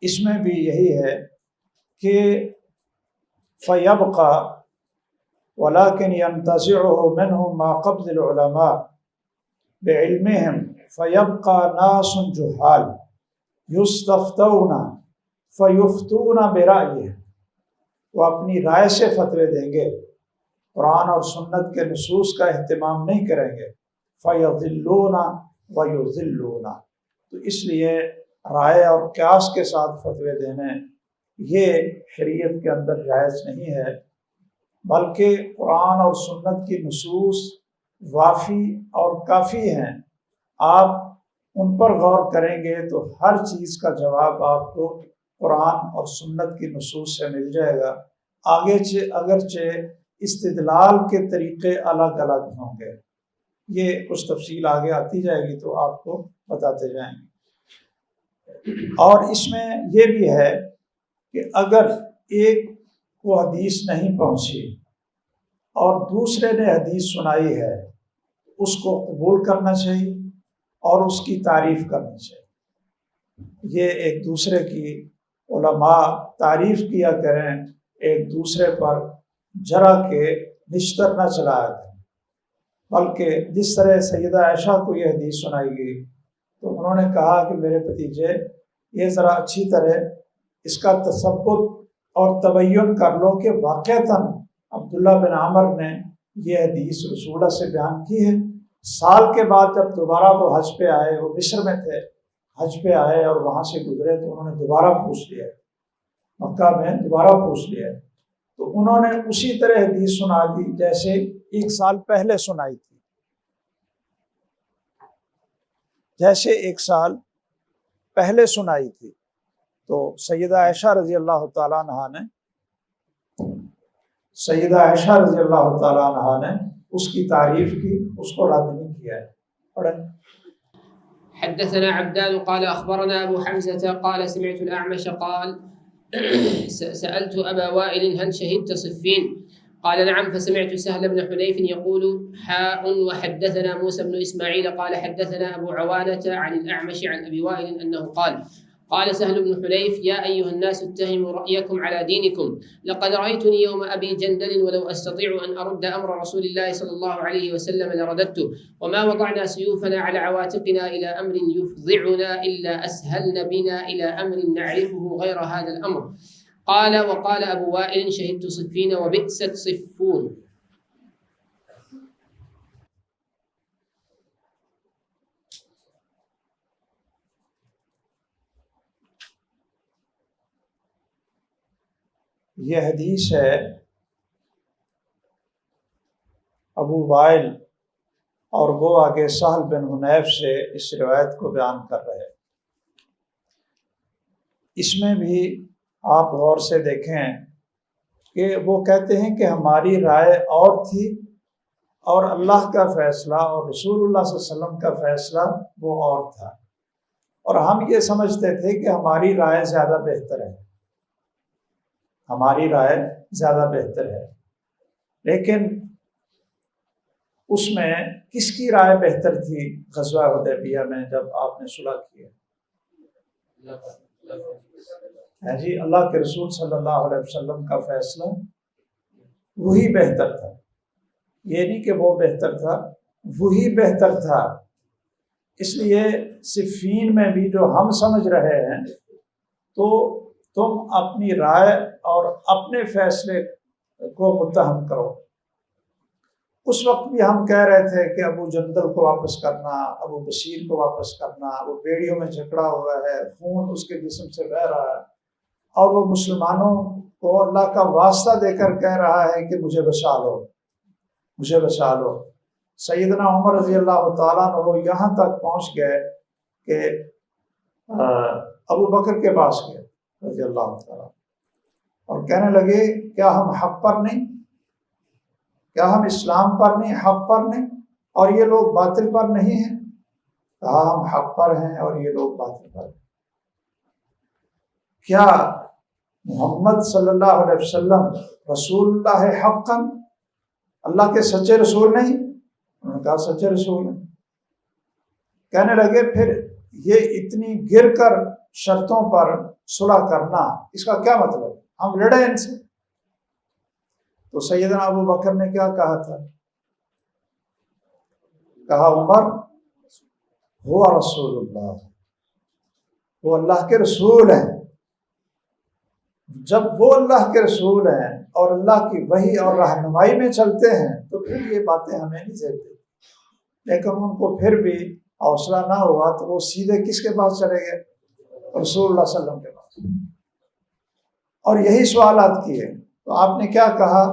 اس میں بھی یہی ہے کہ فَيَبْقَى وَلَكِنْ يَنْتَزِعُهُ مِنْهُمْ مَا قَبْضِ الْعُلَمَاءِ بِعِلْمِهِمْ فَيَبْقَى نَاسٌ جُهَّالٌ يُسْتَفْتَوْنَ فَيُفْتُونَ بِرَأْيِهِمْ، وہ اپنی رائے سے فتوے دیں گے، قرآن اور سنت کے نصوص کا اہتمام نہیں کریں گے، فَيَضِلُّونَ وَيُضِلُّونَ، تو اس لیے رائے اور قیاس کے ساتھ فتوے دینے یہ شریعت کے اندر جائز نہیں ہے، بلکہ قرآن اور سنت کی نصوص وافی اور کافی ہیں۔ آپ ان پر غور کریں گے تو ہر چیز کا جواب آپ کو قرآن اور سنت کی نصوص سے مل جائے گا۔ اگرچہ استدلال کے طریقے الگ الگ ہوں گے، یہ کچھ تفصیل آگے آتی جائے گی تو آپ کو بتاتے جائیں گے۔ اور اس میں یہ بھی ہے کہ اگر ایک کو حدیث نہیں پہنچی اور دوسرے نے حدیث سنائی ہے، اس کو قبول کرنا چاہیے اور اس کی تعریف کرنی چاہیے۔ یہ ایک دوسرے کی علماء تعریف کیا کریں ایک دوسرے پر جرح کے نشتر نہ چلایا کریں، بلکہ جس طرح سیدہ عائشہ کو یہ حدیث سنائی گئی تو انہوں نے کہا کہ میرے بھتیجے یہ ذرا اچھی طرح اس کا تثبت اور تبین کر لو کہ واقعتاً عبداللہ بن عمر نے یہ حدیث رسول اللہ سے بیان کی ہے۔ سال کے بعد جب دوبارہ وہ حج پہ آئے، وہ مصر میں تھے، حج پہ آئے اور وہاں سے گزرے تو انہوں نے دوبارہ پوچھ لیا، مکہ میں دوبارہ پوچھ لیا، تو انہوں نے اسی طرح حدیث سنا دی جیسے 1 سال پہلے سنائی تھی، جیسے 1 سال پہلے سنائی تھی۔ تو سیدہ عائشہ رضی اللہ تعالیٰ عنہا نے اس کی تعریف کی، اس کو رد نہیں کیا ہے۔ پڑھیں۔ حدثنا عبدان قال أخبرنا أبو حمزة قال سمعت الأعمش قال سألت أبا وائل هل شهدت صفين؟ قال نعم، فسمعت سهل بن حنيف يقول وحدثنا موسى بن إسماعيل قال حدثنا أبو عوانة عن الأعمش عن أبي وائل أنه قال سهل بن حنيف يا أيها الناس اتهموا رأيكم على دينكم، لقد رأيتني يوم أبي جندل ولو أستطيع أن أرد أمر رسول الله صلى الله عليه وسلم لرددته، وما وضعنا سيوفنا على عواتقنا إلى أمر يفضعنا إلا أسهلن بنا إلى أمر نعرفه غير هذا الأمر. قال وقال أبو وائل شهدت صفين وبئست صفون. یہ حدیث ہے ابو وائل اور وہ آگے سہل بن حنیف سے اس روایت کو بیان کر رہے ہیں۔ اس میں بھی آپ غور سے دیکھیں کہ وہ کہتے ہیں کہ ہماری رائے اور تھی اور اللہ کا فیصلہ اور رسول اللہ صلی اللہ علیہ وسلم کا فیصلہ وہ اور تھا، اور ہم یہ سمجھتے تھے کہ ہماری رائے زیادہ بہتر ہے، ہماری رائے زیادہ بہتر ہے۔ لیکن اس میں کس کی رائے بہتر تھی غزوہ حدیبیہ میں جب آپ نے صلح کی ہے جی؟ اللہ کے رسول صلی اللہ علیہ وسلم کا فیصلہ وہی بہتر تھا، یہ نہیں کہ وہ بہتر تھا، وہی بہتر تھا۔ اس لیے صفین میں بھی جو ہم سمجھ رہے ہیں تو تم اپنی رائے اور اپنے فیصلے کو متہم کرو۔ اس وقت بھی ہم کہہ رہے تھے کہ ابو جندل کو واپس کرنا، ابو بشیر کو واپس کرنا، وہ بیڑیوں میں جھگڑا ہوا ہے، خون اس کے جسم سے بہہ رہا ہے، اور وہ مسلمانوں کو اللہ کا واسطہ دے کر کہہ رہا ہے کہ مجھے بچا لو، مجھے بچا لو۔ سیدنا عمر رضی اللہ تعالیٰ عنہ یہاں تک پہنچ گئے کہ ابو بکر کے پاس گئے رضی اللہ تعالیٰ اور کہنے لگے کیا ہم حق پر نہیں، کیا ہم اسلام پر نہیں، حق پر نہیں، اور یہ لوگ باطل پر نہیں ہیں؟ کہا ہم حق پر ہیں اور یہ لوگ باطل پر ہیں۔ کیا محمد صلی اللہ علیہ وسلم رسول اللہ حقاً، اللہ کے سچے رسول نہیں؟ انہوں نے کہا سچے رسول ہیں۔ کہنے لگے پھر یہ اتنی گر کر شرطوں پر صلح کرنا، اس کا کیا مطلب؟ ہم لڑے ان سے۔ تو سیدنا ابو بکر نے کیا کہا تھا؟ کہا عمر ہوا رسول اللہ، وہ اللہ کے رسول ہیں۔ جب وہ اللہ کے رسول ہیں اور اللہ کی وحی اور رہنمائی میں چلتے ہیں تو پھر یہ باتیں ہمیں نہیں چلتی، لیکن ان کو پھر بھی حوصلہ نہ ہوا تو وہ سیدھے کس کے پاس چلے گئے؟ رسول اللہ صلی اللہ علیہ وسلم کے پاس، اور یہی سوالات کیے۔ تو آپ نے کیا کہا؟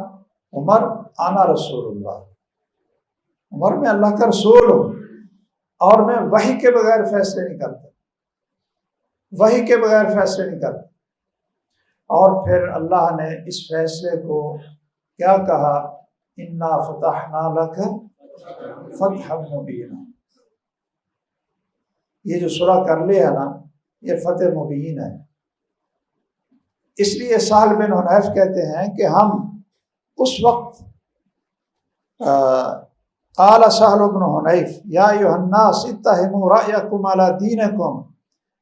عمر آنا رسول اللہ، عمر میں اللہ کا رسول ہوں اور میں وحی کے بغیر فیصلے نہیں کرتا، وحی کے بغیر فیصلے نہیں کرتا۔ اور پھر اللہ نے اس فیصلے کو کیا کہا؟ انا فتحنا لک فتحا مبینا، یہ جو صلح کر لیا نا یہ فتح مبین ہے۔ اس لیے سہل بن حنیف کہتے ہیں کہ ہم اس وقت قال سہل بن حنیف یا ایھا الناس اتہموا رأیکم علی دینکم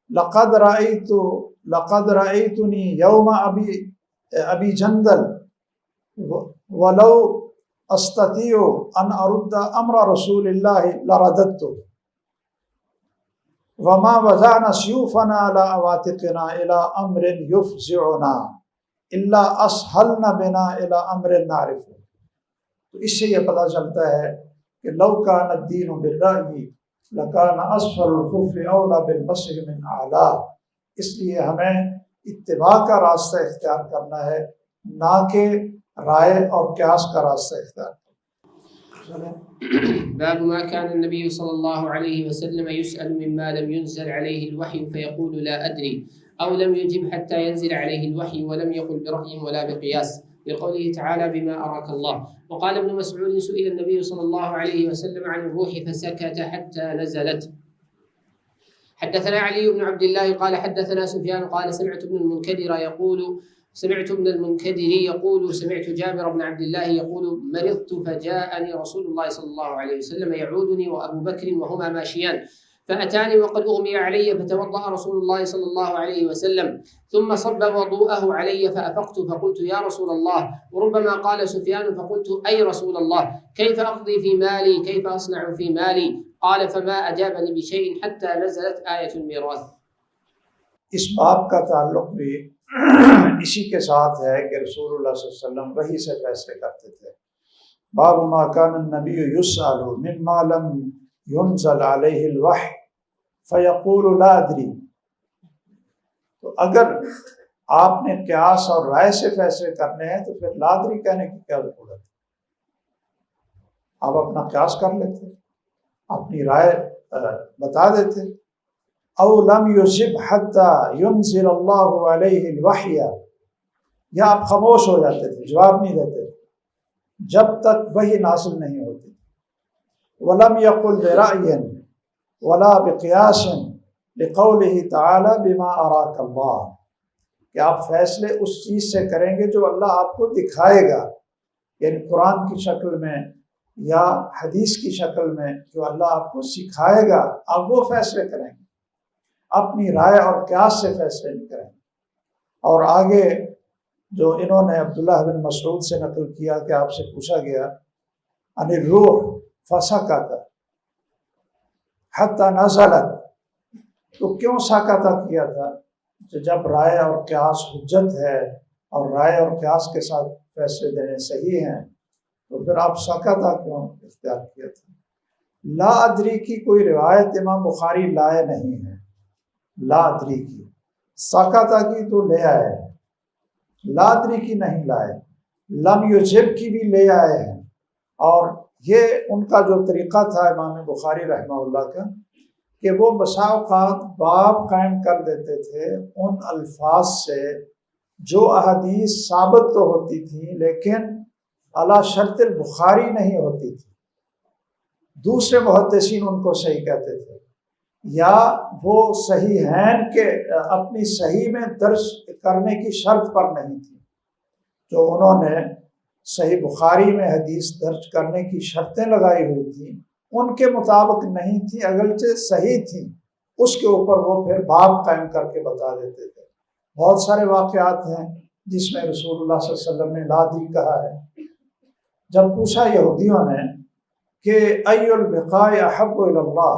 لقد رأیت لقد رأيتني يوم أبي جندل ولو أستطيع أن أرد أمر رسول الله لرددته وما وضعنا سيوفنا على عواتقنا إلى أمر يفزعنا إلا أسهلنا بنا إلى أمر نعرفه. تو اس سے یہ پتہ چلتا ہے کہ لو كان الدين بالرأي لكان أسفل الخف أولى بالمسح من أعلى. اس لیے ہمیں اتباع کا راستہ اختیار کرنا ہے، نہ کہ رائے اور قیاس کا راستہ اختیار کرنا. باب ما كان النبي صلى الله عليه وسلم يسأل مما لم ينزل عليه الوحي فيقول لا أدري أو لم يجب حتى ينزل عليه الوحي ولم يقل برأي ولا بقياس لقوله تعالى بما أراك الله. وقال ابن مسعود سئل النبي صلى الله عليه وسلم عن الروح فسكت حتى نزلت. حدثنا علي بن عبد الله قال حدثنا سفيان قال سمعت ابن المنكدر يقول سمعت جابر بن عبد الله يقول مرضت فجاءني رسول الله صلى الله عليه وسلم يعودني وأبو بكر وهما ماشيان فأتاني وقد أغمي علي فتوضأ رسول الله صلى الله عليه وسلم ثم صب وضوءه علي فأفقت فقلت يا رسول الله. وربما قال سفيان فقلت أي رسول الله كيف أقضي في مالي كيف أصنع في مالي قال فما أجابني بشيء حتى نزلت آية الميراث. اس باب کا تعلق بھی اسی کے ساتھ ہے کہ رسول اللہ صلی اللہ علیہ وسلم وحی سے فیصلے کرتے تھے. باب ما كان النبي يسأل مما لم ينزل عليه الوحي فيقول لا أدري. تو اگر آپ نے قیاس اور رائے سے فیصلے کرنے ہیں تو پھر لا ادری کہنے کی کیا ضرورت ہے؟ آپ اپنا قیاس کر لیتے، اپنی رائے بتا دیتے. او لم یجب حتی ینزل اللہ علیہ الوحی، یا آپ خاموش ہو جاتے تھے، جواب نہیں دیتے جب تک وحی نازل نہیں ہوتی. ولم یقل برأی ولا بقیاس لقوله تعالی بما اراک اللہ، کہ آپ فیصلے اس چیز سے کریں گے جو اللہ آپ کو دکھائے گا، یعنی قرآن کی شکل میں یا حدیث کی شکل میں جو اللہ آپ کو سکھائے گا آپ وہ فیصلے کریں گے، اپنی رائے اور قیاس سے فیصلے نہیں کریں گے. اور آگے جو انہوں نے عبداللہ بن مسعود سے نقل کیا کہ آپ سے پوچھا گیا ان الروح فسکت حتی نزلت، تو کیوں سکت کیا تھا؟ جب رائے اور قیاس حجت ہے اور رائے اور قیاس کے ساتھ فیصلے دینے صحیح ہیں تو پھر آپ سکت کیوں اختیار کیا تھا؟ لا ادری کی کوئی روایت امام بخاری لائے نہیں ہے، لا ادری کی. سکت کی تو لے آئے، لا ادری کی نہیں لائے. لم یجب کی بھی لے آئے ہیں. اور یہ ان کا جو طریقہ تھا امام بخاری رحمہ اللہ کا کہ وہ بسا اوقات باب قائم کر دیتے تھے ان الفاظ سے جو احادیث ثابت تو ہوتی تھیں لیکن علی شرط البخاری نہیں ہوتی تھی. دوسرے محدثین ان کو صحیح کہتے تھے، یا وہ صحیحین کے اپنی صحیح میں درج کرنے کی شرط پر نہیں تھی. جو انہوں نے صحیح بخاری میں حدیث درج کرنے کی شرطیں لگائی ہوئی تھیں ان کے مطابق نہیں تھی، اگرچہ صحیح تھیں، اس کے اوپر وہ پھر باب قائم کر کے بتا دیتے تھے. بہت سارے واقعات ہیں جس میں رسول اللہ صلی اللہ علیہ وسلم نے لا ادری کہا ہے. جب پوچھا یہودیوں نے کہ ای البقاء احب الی اللہ،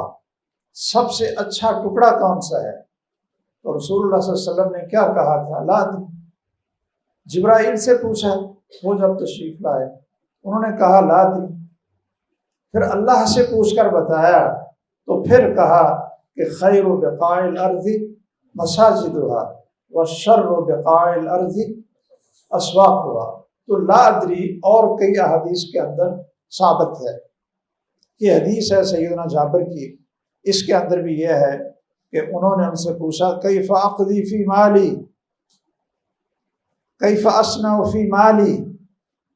سب سے اچھا ٹکڑا کون سا ہے، تو رسول اللہ صلی اللہ علیہ وسلم نے کیا کہا تھا؟ لا ادری. جبرائیل سے پوچھا وہ جب تشریف لائے انہوں نے کہا لا ادری. پھر اللہ سے پوچھ کر بتایا تو پھر کہا کہ خیر بقاء الارض مساجدها والشر بقاء الارض اسواقها. تو لا ادری اور کئی احادیث کے اندر ثابت ہے. یہ حدیث ہے سیدنا جابر کی، اس کے اندر بھی یہ ہے کہ انہوں نے ان سے پوچھا کیف اقضی فی مالی کیف اصنع فی مالی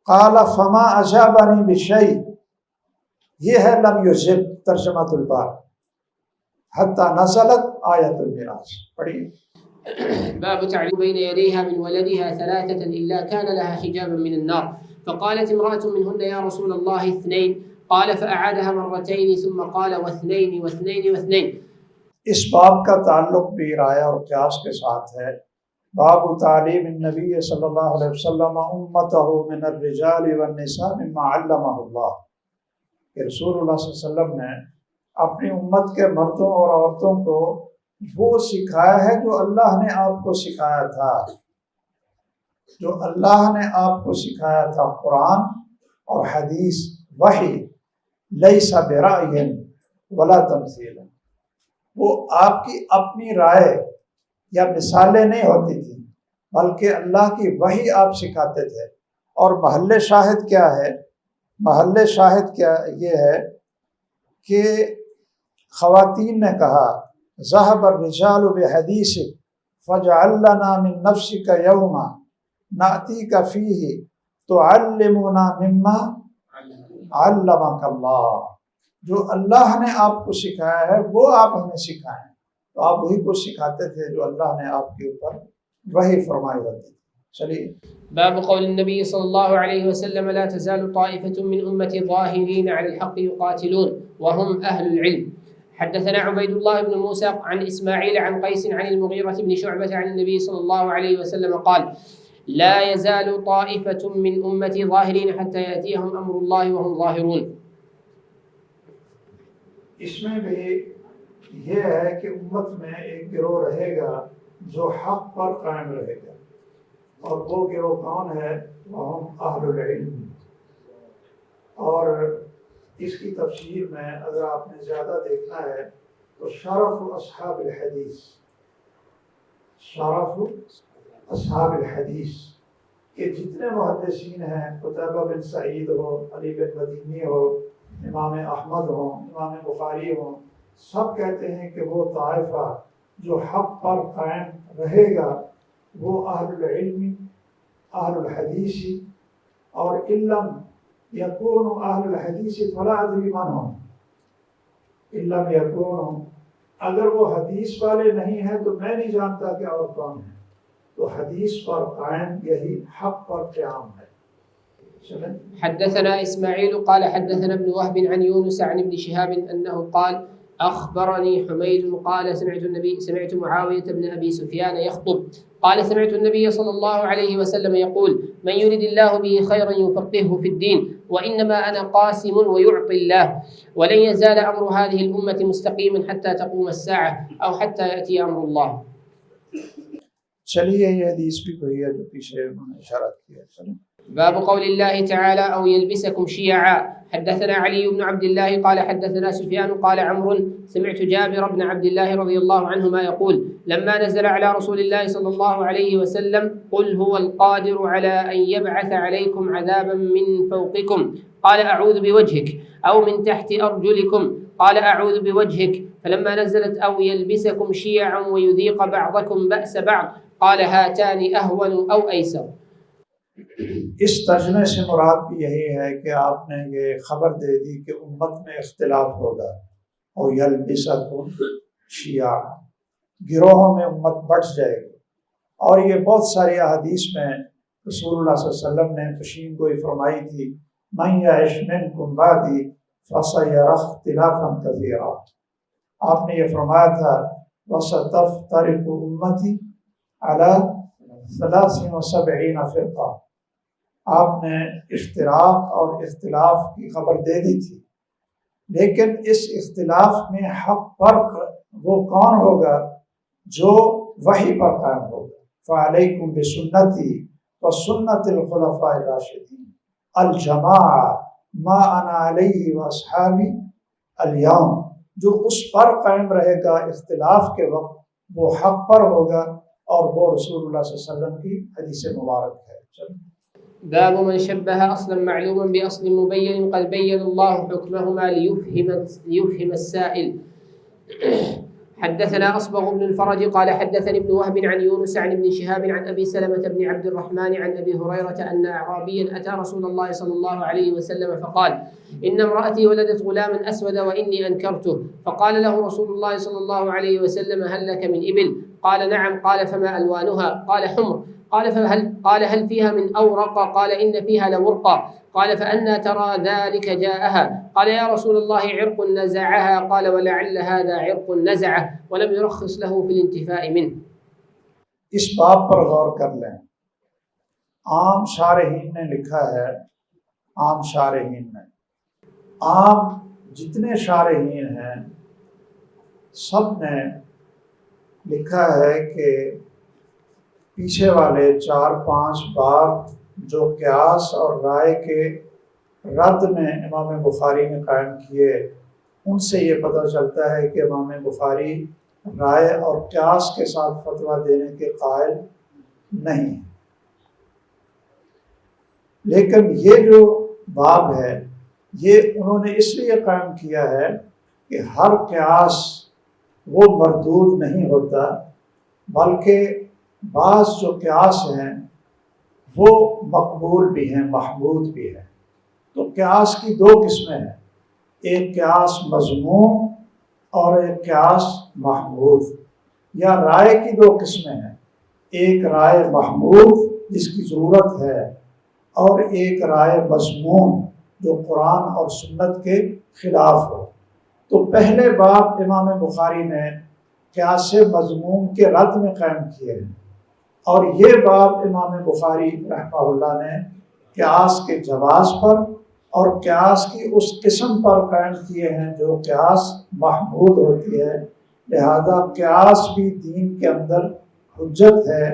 قال فما اجابنی بشیء. یہ ہے لم یجب ترجمۃ الباب حتی نزلت آیت المیراث. پڑھیے. باب تعليم بين يديها من ولدها ثلاثة إلا كان لها حجابا من النار. فقالت امرأة منهن يا رسول الله 2، قال فأعادها مرتين ثم قال 2 و2 و2. اس باب کا تعلق بھی رائے اور قیاس کے ساتھ ہے۔ باب تعلیم النبی صلی اللہ علیہ وسلم امتہ من الرجال والنساء مما علمہ اللہ، کہ رسول اللہ صلی اللہ علیہ وسلم نے اپنی امت کے مردوں اور عورتوں کو وہ سکھایا ہے جو اللہ نے آپ کو سکھایا تھا، جو اللہ نے آپ کو سکھایا تھا، قرآن اور حدیث، وحی، لیس برأی ولا تمثیل، وہ آپ کی اپنی رائے یا مثالیں نہیں ہوتی تھیں، بلکہ اللہ کی وحی آپ سکھاتے تھے۔ اور محل شاہد کیا ہے؟ محل شاہد کیا یہ ہے کہ خواتین نے کہا ذهب الرجال بحدیثک فاجعل لنا من نفسک یوما نأتیک فیہ تعلمنا مما علمک اللہ، جو اللہ نے آپ کو سکھایا ہے وہ آپ ہمیں سکھائیں، تو آپ وہی کو سکھاتے تھے جو اللہ نے آپ کے اوپر وحی فرمائی ہوتی تھی۔ چلیے، باب قول النبي صلى الله عليه وسلم لا تزال طائفة من أمتي ظاهرين على الحق يقاتلون وهم أهل العلم. حدثنا عبيد الله بن موسى عن إسماعيل عن قيس عن المغيرة بن شعبة عن النبي صلى الله عليه وسلم قال لا يزال طائفة من أمتي ظاهرين حتى يأتيهم أمر الله وهم ظاهرون. اس میں بھی یہ ہے کہ امت میں ایک گروہ رہے گا جو حق پر قائم رہے گا، اور وہ گروہ کون ہے؟ وہم اہل العلم۔ اور اس کی تفسیر میں اگر آپ نے زیادہ دیکھنا ہے تو شرف اصحاب الحدیث، شرف اصحاب الحدیث کہ جتنے محدثین ہیں، قتیبہ بن سعید ہو، علی بن مدینی ہو، امام احمد ہوں، امام بخاری ہوں، سب کہتے ہیں کہ وہ طائفہ جو حق پر قائم رہے گا وہ اہل العلم، اہل الحدیث، اور علم یکون اہل الحدیث فلا ادری من ہوں، علم یکون، اگر وہ حدیث والے نہیں ہیں تو میں نہیں جانتا کہ اور کون ہیں۔ تو حدیث پر قائم یہی حق پر قیام ہے۔ حدثنا إسماعيل قال حدثنا ابن وهب عن يونس عن ابن شهاب أنه قال أخبرني حميد قال سمعت معاوية بن أبي سفيان يخطب قال سمعت النبي صلى الله عليه وسلم يقول من يرد الله به خيرا يفقهه في الدين وإنما أنا قاسم ويعطي الله ولن يزال أمر هذه الأمة مستقيما حتى تقوم الساعة أو حتى يأتي أمر الله. چلیے، یہ حدیث بھی وہی ہے جو پیچھے انہوں نے اشارہ کیا۔ چلیں، باب قول الله تعالى أو يلبسكم شيعا. حدثنا علي بن عبد الله قال حدثنا سفيان قال عمرو سمعت جابر بن عبد الله رضي الله عنهما يقول لما نزل على رسول الله صلى الله عليه وسلم قل هو القادر على أن يبعث عليكم عذابا من فوقكم قال أعوذ بوجهك أو من تحت أرجلكم قال أعوذ بوجهك فلما نزلت أو يلبسكم شيعا ويذيق بعضكم بأس بعض قال هاتان أهون أو أيسر. اس ترجمے سے مراد بھی یہی ہے کہ آپ نے یہ خبر دے دی کہ امت میں اختلاف ہوگا، اور یلبسکم شیعا، گروہوں میں امت بٹ جائے گی۔ اور یہ بہت ساری احادیث میں رسول اللہ صلی اللہ علیہ وسلم نے تشریح گوئی فرمائی تھی، من یعش منکم بعدی فسیری اختلافا کثیرا۔ آپ نے یہ فرمایا تھا وستفترق امتی علی 73 فرقہ۔ آپ نے افتراق اور اختلاف کی خبر دے دی تھی، لیکن اس اختلاف میں حق پر وہ کون ہوگا؟ جو وحی پر قائم ہوگا۔ فعلیکم بسنتی وسنت الخلفاء الراشدین الجماعہ ما انا علیہ واصحابی اليوم، جو اس پر قائم رہے گا اختلاف کے وقت وہ حق پر ہوگا، اور وہ رسول اللہ صلی اللہ علیہ وسلم کی حدیث مبارک ہے۔ باب من شبه أصلا معلوما بأصل مبين قد بين الله حكمهما ليفهم السائل. حدثنا أصبغ بن الفرج قال حدثني ابن وهب عن يونس عن ابن شهاب عن أبي سلمة بن عبد الرحمن عن أبي هريرة أن أعرابيا أتى رسول الله صلى الله عليه وسلم فقال إن امرأتي ولدت غلاما أسود وإني أنكرته، فقال له رسول الله صلى الله عليه وسلم هل لك من إبل؟ قال نعم. قال فما ألوانها؟ قال حمر. قال هل فيها من أورق؟ قال إن فيها لورقة. قال فأنى ترى ذلك جاءها؟ قال يا رسول الله عرق نزعها. قال ولعل هذا عرق نزعه ولم يرخص له في الانتفاء منه. اس باب پر غور کر لیں. عام شارحین نے لکھا ہے، عام شارحین نے، عام جتنے شارحین ہیں سب نے لکھا ہے کہ پیچھے والے 4-5 باب جو قیاس اور رائے کے رد میں امام بخاری نے قائم کیے، ان سے یہ پتہ چلتا ہے کہ امام بخاری رائے اور قیاس کے ساتھ فتویٰ دینے کے قائل نہیں ہیں. لیکن یہ جو باب ہے یہ انہوں نے اس لیے قائم کیا ہے کہ ہر قیاس وہ مردود نہیں ہوتا، بلکہ بعض جو قیاس ہیں وہ مقبول بھی ہیں، محمود بھی ہیں. تو قیاس کی 2 قسمیں ہیں، ایک قیاس مذموم اور ایک قیاس محمود. یا رائے کی 2 قسمیں ہیں، ایک رائے محمود جس کی ضرورت ہے اور ایک رائے مذموم جو قرآن اور سنت کے خلاف ہو. تو پہلے باب امام بخاری نے قیاس مذموم کے رد میں قائم کیے ہیں، اور یہ باب امام بخاری رحمہ اللہ نے قیاس کے جواز پر اور قیاس کی اس قسم پر قائم کیے ہیں جو قیاس محمود ہوتی ہے. لہذا قیاس بھی دین کے اندر حجت ہے،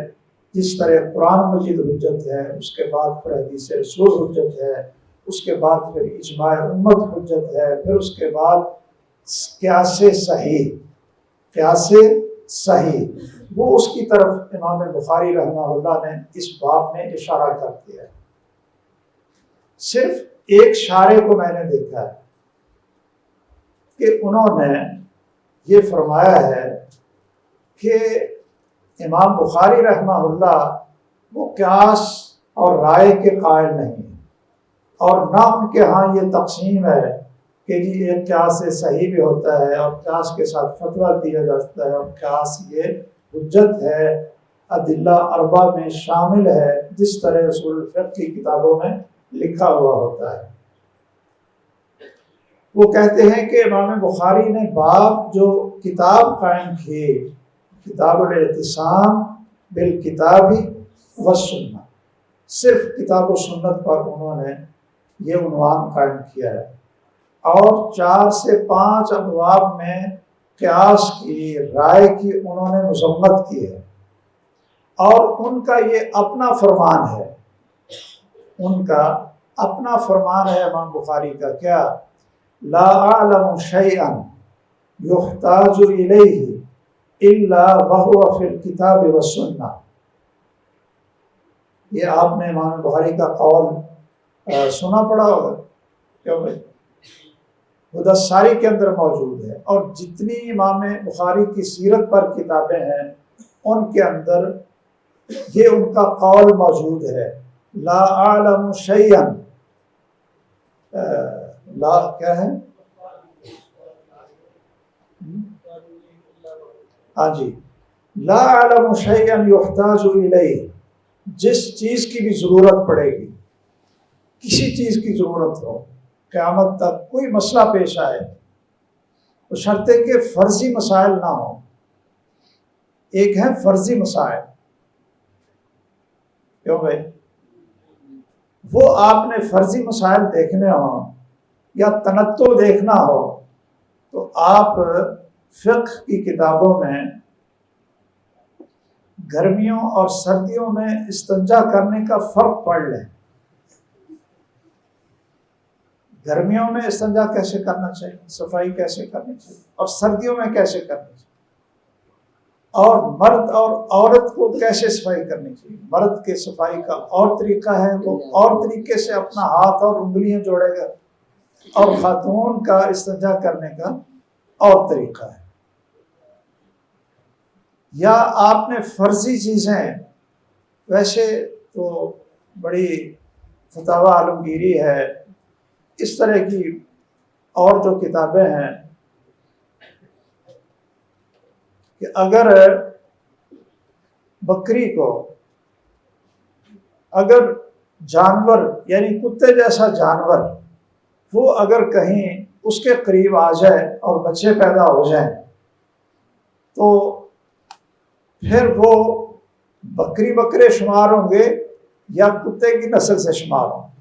جس طرح قرآن مجید حجت ہے، اس کے بعد پھر حدیث رسول حجت ہے، اس کے بعد پھر اجماع امت حجت ہے، پھر اس کے بعد قیاس صحیح، قیاس صحیح، وہ اس کی طرف امام بخاری رحمہ اللہ نے اس باب میں اشارہ کر دیا ہے. صرف ایک شارح کو میں نے دیکھا ہے کہ انہوں نے یہ فرمایا ہے کہ امام بخاری رحمہ اللہ وہ قیاس اور رائے کے قائل نہیں ہیں، اور نہ ان کے ہاں یہ تقسیم ہے کہ جی ایک قیاس صحیح بھی ہوتا ہے اور قیاس کے ساتھ فتویٰ دیا جاتا ہے، اور قیاس یہ حجت ہے، ادلہ اربع میں شامل ہے، جس طرح اصول الفقہ کی کتابوں میں لکھا ہوا ہوتا ہے. وہ کہتے ہیں کہ امام بخاری نے باب جو کتاب قائم کی، کتاب الاعتصام بالکتاب والسنہ، صرف کتاب و سنت پر انہوں نے یہ عنوان قائم کیا ہے، اور 4 سے 5 ابواب میں قیاس کی، رائے کی انہوں نے مذمت کی ہے. اور ان کا یہ اپنا فرمان ہے، ان کا اپنا فرمان ہے امام بخاری کا، کیا؟ لا اعلم شیئا یحتاج الیہ الا وہو فی الکتاب والسنہ. یہ آپ نے امام بخاری کا قول سنا پڑا ہوگا، کیوں بھائی؟ مدثری کے اندر موجود ہے، اور جتنی امام بخاری کی سیرت پر کتابیں ہیں ان کے اندر یہ ان کا قول موجود ہے. لا اعلم شیئا، لا کیا ہے؟ ہاں جی، لا اعلم شیئا یحتاج الیہ، جس چیز کی بھی ضرورت پڑے گی، کسی چیز کی ضرورت ہو، قیامت تک کوئی مسئلہ پیش آئے، تو شرط ہے کہ فرضی مسائل نہ ہوں. ایک ہے فرضی مسائل، کیوں بھائی؟ وہ آپ نے فرضی مسائل دیکھنے ہوں یا تنطع دیکھنا ہو تو آپ فقہ کی کتابوں میں گرمیوں اور سردیوں میں استنجا کرنے کا فرق پڑھ لیں. گرمیوں میں استنجا کیسے کرنا چاہیے، صفائی کیسے کرنی چاہیے، اور سردیوں میں کیسے کرنی چاہیے، اور مرد اور عورت کو کیسے صفائی کرنی چاہیے. مرد کے صفائی کا اور طریقہ ہے، وہ اور طریقے سے اپنا ہاتھ اور انگلیاں جوڑے گا، اور خاتون کا استنجا کرنے کا اور طریقہ ہے. یا آپ نے فرضی چیزیں، ویسے تو بڑی فتاوی عالمگیری ہے، اس طرح کی اور جو کتابیں ہیں کہ اگر بکری کو اگر جانور یعنی کتے جیسا جانور وہ اگر کہیں اس کے قریب آ جائے اور بچے پیدا ہو جائیں تو پھر وہ بکری بکرے شمار ہوں گے یا کتے کی نسل سے شمار ہوں گے؟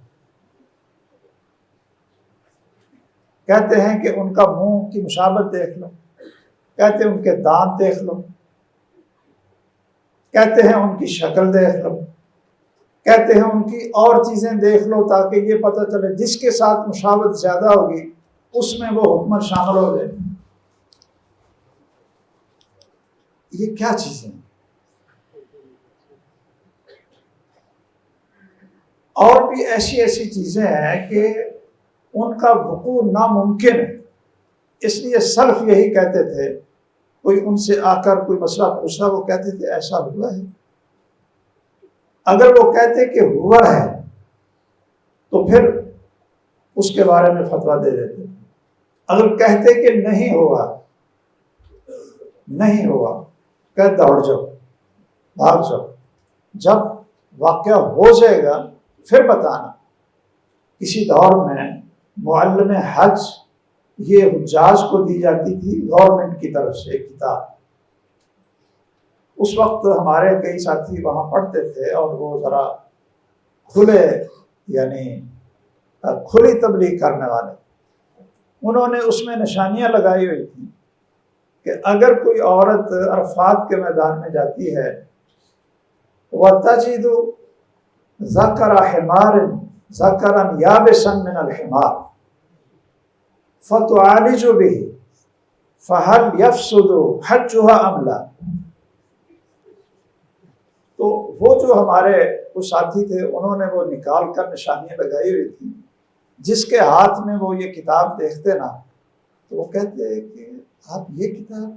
کہتے ہیں کہ ان کا منہ کی مشابت دیکھ لو، کہتے ہیں ان کے دانت دیکھ لو، کہتے ہیں ان کی شکل دیکھ لو، کہتے ہیں ان کی اور چیزیں دیکھ لو تاکہ یہ پتہ چلے جس کے ساتھ مشابت زیادہ ہوگی اس میں وہ حکمت شامل ہو جائے۔ یہ کیا چیزیں ہیں؟ اور بھی ایسی ایسی چیزیں ہیں کہ ان کا وقوع ناممکن ہے، اس لیے سلف یہی کہتے تھے، کوئی ان سے آ کر کوئی مسئلہ پوچھتا وہ کہتے تھے ایسا ہوا ہے، اگر وہ کہتے کہ ہوا ہے تو پھر اس کے بارے میں فتویٰ دے دیتے، اگر کہتے کہ نہیں ہوا نہیں ہوا کہ دوڑ جاؤ بھاگ جاؤ، جب واقعہ ہو جائے گا پھر بتانا۔ کسی دور میں معلم حج یہ حجاج کو دی جاتی تھی گورنمنٹ کی طرف سے ایک کتاب، اس وقت ہمارے کئی ساتھی وہاں پڑھتے تھے اور وہ ذرا کھلے یعنی کھلی تبلیغ کرنے والے، انہوں نے اس میں نشانیاں لگائی ہوئی تھیں کہ اگر کوئی عورت عرفات کے میدان میں جاتی ہے وَتَجِدُ ذَكَرَ حِمَارٍ ذَكَرًا يَابِسًا مِنَ الْحِمَارِ فَتُعَالِجُ بِهِ فَهَلْ يَفْسُدُ حَجُّهَا أَمْ لَا۔ تو وہ جو ہمارے کچھ ساتھی تھے انہوں نے وہ نکال کر نشانیاں لگائی ہوئی تھی، جس کے ہاتھ میں وہ یہ کتاب دیکھتے نا تو وہ کہتے کہ آپ یہ کتاب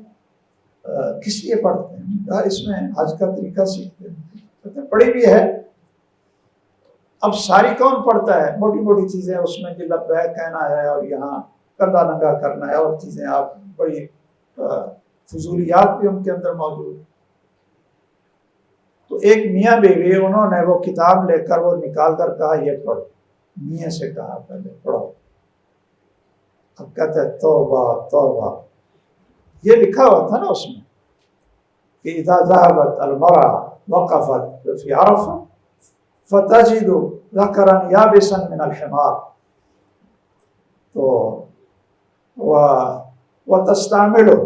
کس لیے پڑھتے ہیں؟ کہا اس میں حج کا طریقہ سیکھتے ہیں۔ کہتے پڑھی بھی ہے، اب ساری کون پڑھتا ہے؟ موٹی موٹی چیزیں اس میں کہ لبیک کہنا ہے اور یہاں کندھا ننگا کرنا ہے اور چیزیں، آپ بڑی فضولیات بھی ان کے اندر موجود۔ تو ایک میاں بیوی انہوں نے وہ کتاب لے کر وہ نکال کر کہا یہ پڑھو، میاں سے کہا پہلے پڑھو، اب کہتے ہیں توبہ توبہ، یہ لکھا ہوا تھا نا اس میں کہ اذا ذهبت المرأة وقفت في عرفة فتجد ذكرا يابسا من الحمار تو وتستعمله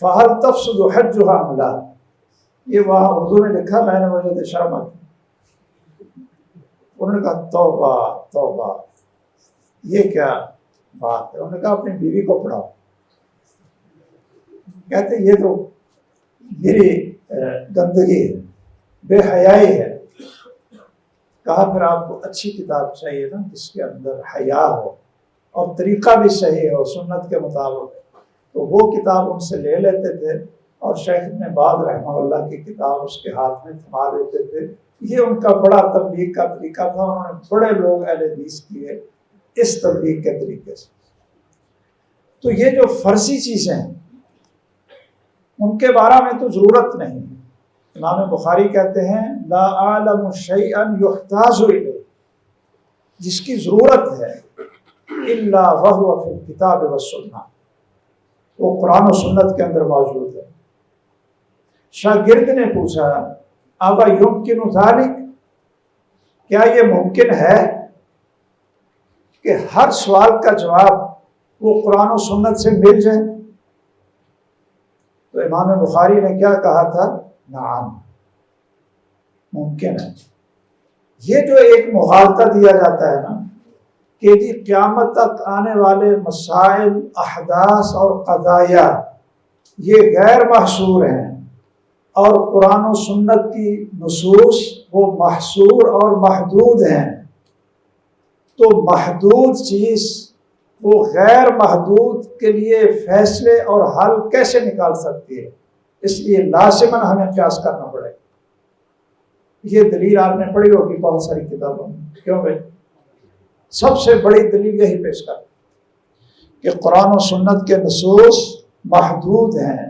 فهل تفسد حجها ام لا۔ یہ وہاں اردو میں لکھا، میں نے مجھے شرم آئی، انہوں نے کہا توبہ توبہ یہ کیا بات ہے؟ انہوں نے کہا اپنی بیوی کو پڑھاؤ۔ کہتے یہ تو میری گندگی ہے، بے حیائی ہے۔ کہا پھر آپ کو اچھی کتاب چاہیے نا جس کے اندر حیا ہو اور طریقہ بھی صحیح ہو سنت کے مطابق، تو وہ کتاب ان سے لے لیتے تھے اور شیخ ابن باز رحمہ اللہ کی کتاب اس کے ہاتھ میں تھما دیتے تھے۔ یہ ان کا بڑا تبلیغ کا طریقہ تھا، انہوں نے بڑے لوگ اہل حدیث کیے اس تبلیغ کے طریقے سے۔ تو یہ جو فرضی چیزیں ہیں ان کے بارے میں تو ضرورت نہیں۔ امام بخاری کہتے ہیں لا اعلم شیئا یحتاج الیہ، جس کی ضرورت ہے الا وهو فی الکتاب والسنہ، وہ قرآن و سنت کے اندر موجود ہے۔ شاگرد نے پوچھا ابا یمکن ذلک، کیا یہ ممکن ہے کہ ہر سوال کا جواب وہ قرآن و سنت سے مل جائے؟ تو امام بخاری نے کیا کہا تھا؟ نعم ممکن ہے۔ یہ جو ایک مغالطہ دیا جاتا ہے نا کہ جی قیامت تک آنے والے مسائل، احداث اور قضایا یہ غیر محصور ہیں اور قرآن و سنت کی نصوص وہ محصور اور محدود ہیں، تو محدود چیز وہ غیر محدود کے لیے فیصلے اور حل کیسے نکال سکتی ہے؟ اس لیے لازماً ہمیں قیاس کرنا پڑے۔ یہ دلیل آپ نے پڑھی ہوگی بہت ساری کتابوں میں، کیوں بھائی؟ سب سے بڑی دلیل یہی پیش کر کہ قرآن و سنت کے نصوص محدود ہیں،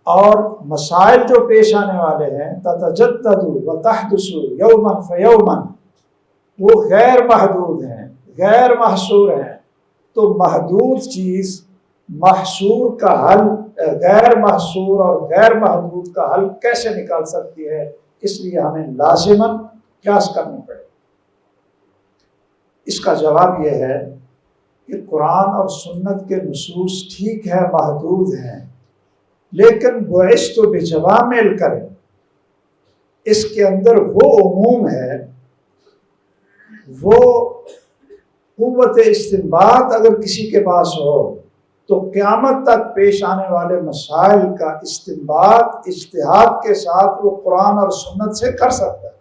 اور مسائل جو پیش آنے والے ہیں تتجدد و تحدث یوما فیوما، وہ غیر محدود ہیں، غیر محصور ہیں۔ تو محدود چیز محصور کا حل، غیر محصور اور غیر محدود کا حل کیسے نکال سکتی ہے؟ اس لیے ہمیں لازماً قیاس کرنی پڑے۔ اس کا جواب یہ ہے کہ قرآن اور سنت کے نصوص ٹھیک ہے محدود ہیں، لیکن بعثت بجوامع الکلم، اس کے اندر وہ عموم ہے، وہ قوت استنباط اگر کسی کے پاس ہو تو قیامت تک پیش آنے والے مسائل کا استنباط اجتہاد کے ساتھ وہ قرآن اور سنت سے کر سکتا ہے۔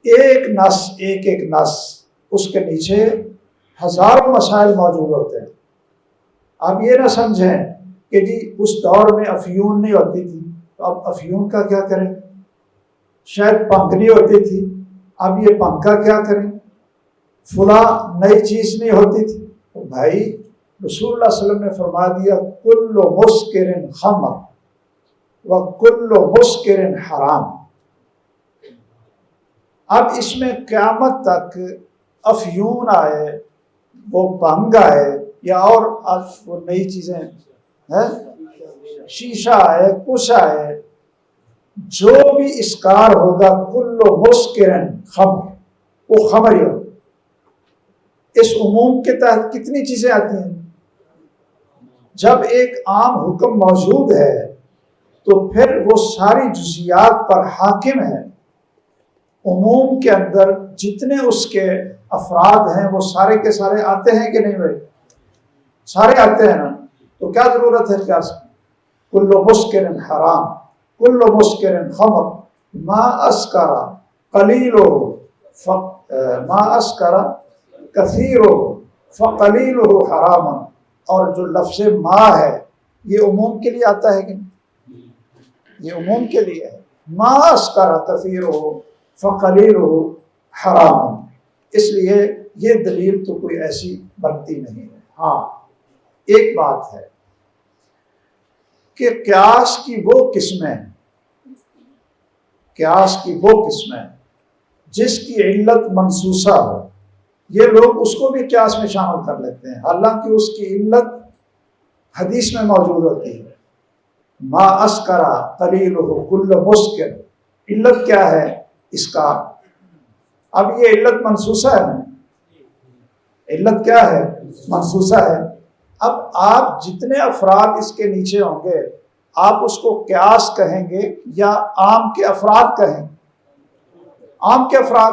ایک نص ایک نص، اس کے نیچے ہزاروں مسائل موجود ہوتے ہیں۔ آپ یہ نہ سمجھیں کہ جی اس دور میں افیون نہیں ہوتی تھی تو اب افیون کا کیا کریں، شاید پنکھ نہیں ہوتی تھی اب یہ پنکھ کا کیا کریں، فلاں نئی چیز نہیں ہوتی تھی۔ تو بھائی رسول اللہ صلی اللہ علیہ وسلم نے فرما دیا کل مسکر خمر و کل مسکر حرام۔ اب اس میں قیامت تک افیون آئے، وہ بھنگ آئے، یا اور وہ نئی چیزیں شیشہ آئے، کچھ آئے، جو بھی اسکار ہوگا کل مسکرن خمر، وہ خمر ہی ہوگا۔ اس عموم کے تحت کتنی چیزیں آتی ہیں؟ جب ایک عام حکم موجود ہے تو پھر وہ ساری جزیات پر حاکم ہے۔ عموم کے اندر جتنے اس کے افراد ہیں وہ سارے کے سارے آتے ہیں کہ نہیں بھائی؟ سارے آتے ہیں نا، تو کیا ضرورت ہے قیاس کی؟ کل مسکر حرام، کل مسکر خمر، ما اسکر قلیلہ ما اسکر کثیرہ فقلیلہ حرام۔ اور جو لفظ ما ہے یہ عموم کے لیے آتا ہے کہ نہیں؟ یہ عموم کے لیے ہے، ما اسکر کثیرہ فقلیلہ حرام۔ اس لیے یہ دلیل تو کوئی ایسی بنتی نہیں ہے۔ ہاں ایک بات ہے کہ قیاس کی وہ قسمیں، قیاس کی وہ قسمیں جس کی علت منصوصہ ہو، یہ لوگ اس کو بھی قیاس میں شامل کر لیتے ہیں، حالانکہ اس کی علت حدیث میں موجود ہوتی ہے۔ ما اسکرا قلیلہ کل مسکر، علت کیا ہے اس کا؟ اب یہ علت منصوصہ ہے نا، علت کیا ہے؟ منصوصہ ہے۔ اب آپ جتنے افراد اس کے نیچے ہوں گے آپ اس کو قیاس کہیں گے یا عام کے افراد کہیں گے؟ عام کے افراد،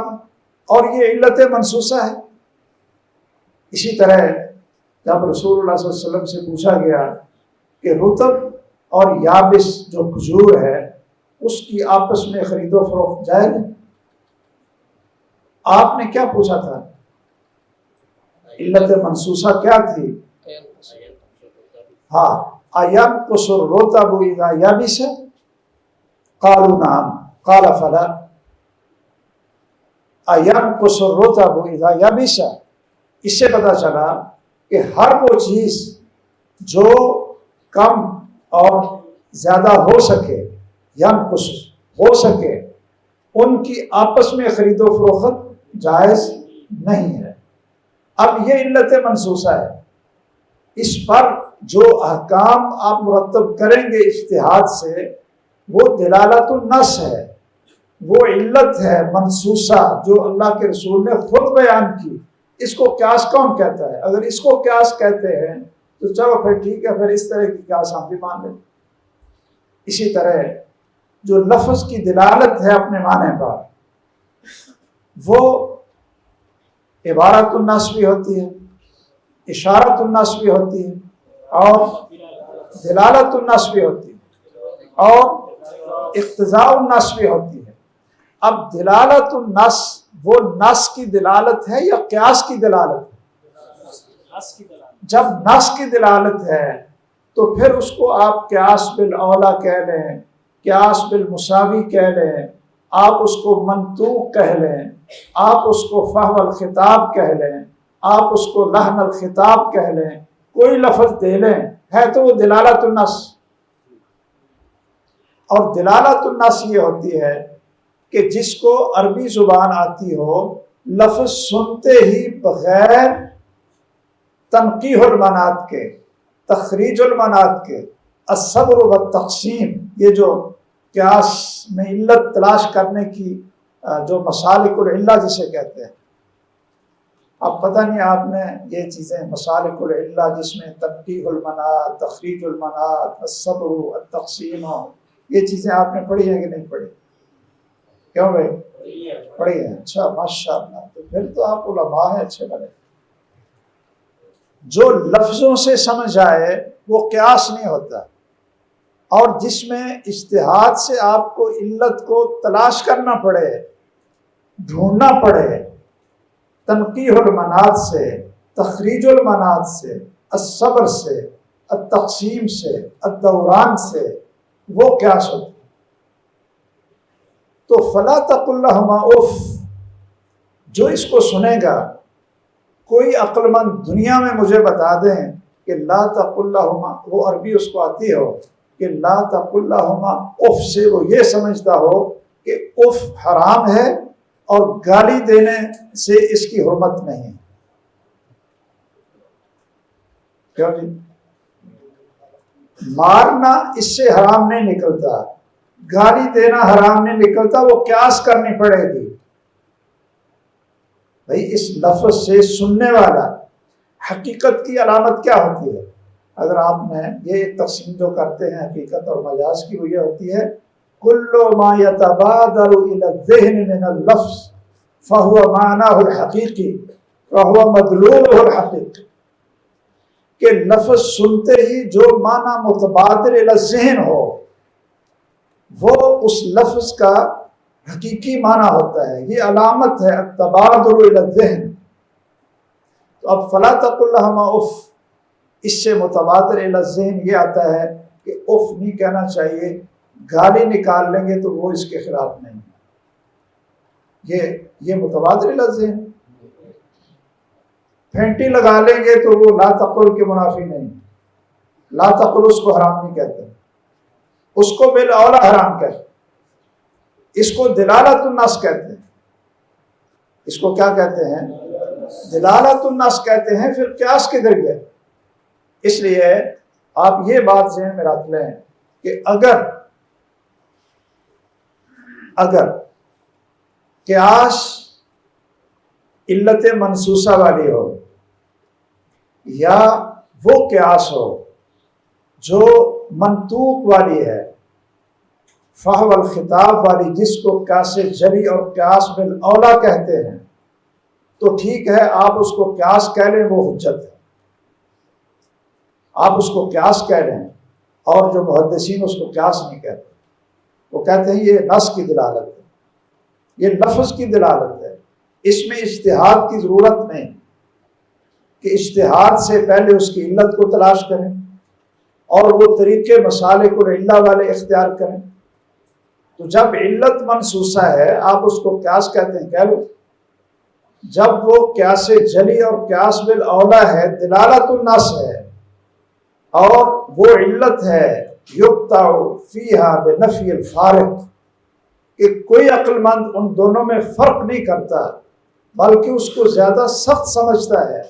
اور یہ علت منصوصہ ہے۔ اسی طرح جب رسول اللہ صلی اللہ علیہ وسلم سے پوچھا گیا کہ رطب اور یابس جو کھجور ہے اس کی آپس میں خرید و فروخت جائز ہے، آپ نے کیا پوچھا تھا؟ علت منصوصہ کیا تھی؟ ہاں، اینقص الرطب اذا یبس قالوا نعم قال فلا۔ اینقص الرطب اذا یبس، اس سے پتہ چلا کہ ہر وہ چیز جو کم اور زیادہ ہو سکے، ینقص ہو سکے، ان کی آپس میں خرید و فروخت جائز نہیں ہے۔ اب یہ علت منصوصہ ہے، اس پر جو احکام آپ مرتب کریں گے اجتہاد سے وہ دلالت النص ہے، وہ علت ہے منصوصہ جو اللہ کے رسول نے خود بیان کی۔ اس کو قیاس کون کہتا ہے؟ اگر اس کو قیاس کہتے ہیں تو چلو پھر ٹھیک ہے، پھر اس طرح کی قیاس ہم بھی مان لیں۔ اسی طرح جو لفظ کی دلالت ہے اپنے معنی پر، وہ عبارت النص بھی ہوتی ہے، اشارت النص بھی ہوتی ہے، اور دلالت النص بھی ہوتی ہے، اور اقتضاء النص بھی ہوتی ہے۔ اب دلالت النص وہ نص کی دلالت ہے یا قیاس کی دلالت ہے؟ جب نص کی دلالت ہے تو پھر اس کو آپ قیاس بالاولیٰ کہہ لیں، قیاس بالمساوی کہہ لیں، آپ اس کو منطوق کہہ لیں، آپ اس کو فحو الخطاب کہہ لیں، آپ اس کو لحن الخطاب کہہ لیں، کوئی لفظ دے لیں، ہے تو وہ دلالت النص. اور دلالت النص یہ ہوتی ہے کہ جس کو عربی زبان آتی ہو، لفظ سنتے ہی بغیر تنقیح المنات کے، تخریج المنات کے، الصبر والتقسیم، یہ جو قیاس میں علت تلاش کرنے کی جو مسالک العلہ جسے کہتے ہیں. اب پتہ نہیں آپ نے یہ چیزیں مسالک العلہ جس میں تنقیح المنات، تخریج المنات، الصبر، التقسیم، یہ چیزیں آپ نے پڑھی ہیں کہ نہیں پڑھی؟ کیوں بھائی پڑھی ہیں؟ اچھا ماشاء اللہ، تو پھر تو آپ علماء ہیں اچھے بنے. جو لفظوں سے سمجھ آئے وہ قیاس نہیں ہوتا، اور جس میں اجتہاد سے آپ کو علت کو تلاش کرنا پڑے، ڈھونڈنا پڑے، تنقیح المنات سے، تخریج المنات سے، الصبر سے، التقسیم سے، الدوران سے، وہ قیاس ہوتا. تو فلا تقل لہما اف، جو اس کو سنے گا، کوئی عقل مند دنیا میں مجھے بتا دیں کہ لا تقل لہما، وہ عربی اس کو آتی ہو کہ لا تقل لہما اف سے وہ یہ سمجھتا ہو کہ اف حرام ہے اور گالی دینے سے اس کی حرمت نہیں. کیوں جی؟ مارنا اس سے حرام نہیں نکلتا، گالی دینا حرام نہیں نکلتا، وہ قیاس کرنی پڑے گی. بھائی اس لفظ سے سننے والا، حقیقت کی علامت کیا ہوتی ہے؟ اگر آپ نے یہ تقسیم جو کرتے ہیں حقیقت اور مجاز کی، وہ یہ ہوتی ہے کل ما یتبادر الی الذہن من اللفظ فہو معناہ الحقیقی فہو مدلولہ الحقیقی، کہ لفظ سنتے ہی جو معنی متبادر الی الذہن ہو وہ اس لفظ کا حقیقی معنی ہوتا ہے. یہ علامت ہے التبادر الی الذہن. تو اب فلا تقل لہما اف، اس سے متبادر الی الذہن یہ آتا ہے کہ اف نہیں کہنا چاہیے. گالی نکال لیں گے تو وہ اس کے خلاف نہیں، یہ متبادر الی الذہن. پھینٹی لگا لیں گے تو وہ لا تقل کے منافی نہیں. لا تقل اس کو حرام نہیں کہتے، اس کو بالاولیٰ حرام کہتے. اس کو دلالت النص کہتے ہیں. اس کو کیا کہتے ہیں؟ دلالت النص کہتے ہیں. پھر قیاس کدھر گیا؟ اس لیے آپ یہ بات ذہن میں رکھ لیں کہ اگر قیاس علت منصوصہ والی ہو، یا وہ قیاس ہو جو منطوق والی ہے، فحو الخطاب والی، جس کو قیاس جلی اور قیاس بالاولیٰ کہتے ہیں، تو ٹھیک ہے آپ اس کو قیاس کہہ لیں، وہ حجت ہے. آپ اس کو قیاس کہہ لیں، اور جو محدثین اس کو قیاس نہیں کہتے، وہ کہتے ہیں یہ نص کی دلالت ہے، یہ لفظ کی دلالت ہے، اس میں اجتہاد کی ضرورت نہیں کہ اجتہاد سے پہلے اس کی علت کو تلاش کریں اور وہ طریقے مسالک العلہ والے اختیار کریں. تو جب علت منصوصہ ہے آپ اس کو قیاس کہتے ہیں، کہہ لو. جب وہ قیاس جلی اور قیاس بالاولیٰ ہے، دلالت النص ہے، اور وہ علت ہے یقطع فیہا بنفی الفارق، کہ کوئی عقل مند ان دونوں میں فرق نہیں کرتا بلکہ اس کو زیادہ سخت سمجھتا ہے،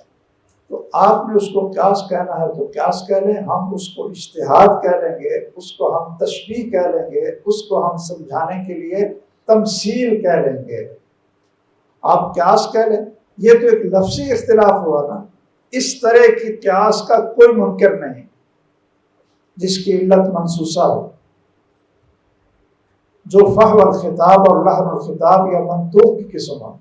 تو آپ نے اس کو قیاس کہنا ہے تو قیاس کہہ لیں. ہم اس کو اجتہاد کہہ لیں گے، اس کو ہم تشبیہ کہہ لیں گے، اس کو ہم سمجھانے کے لیے تمثیل کہہ لیں گے. آپ قیاس کہہ لیں. یہ تو ایک لفظی اختلاف ہوا نا. اس طرح کی قیاس کا کوئی منکر نہیں جس کی علت منصوصہ ہو. جو فحو الخطاب اور لحن الخطاب یا منطوق کی قسم ہو.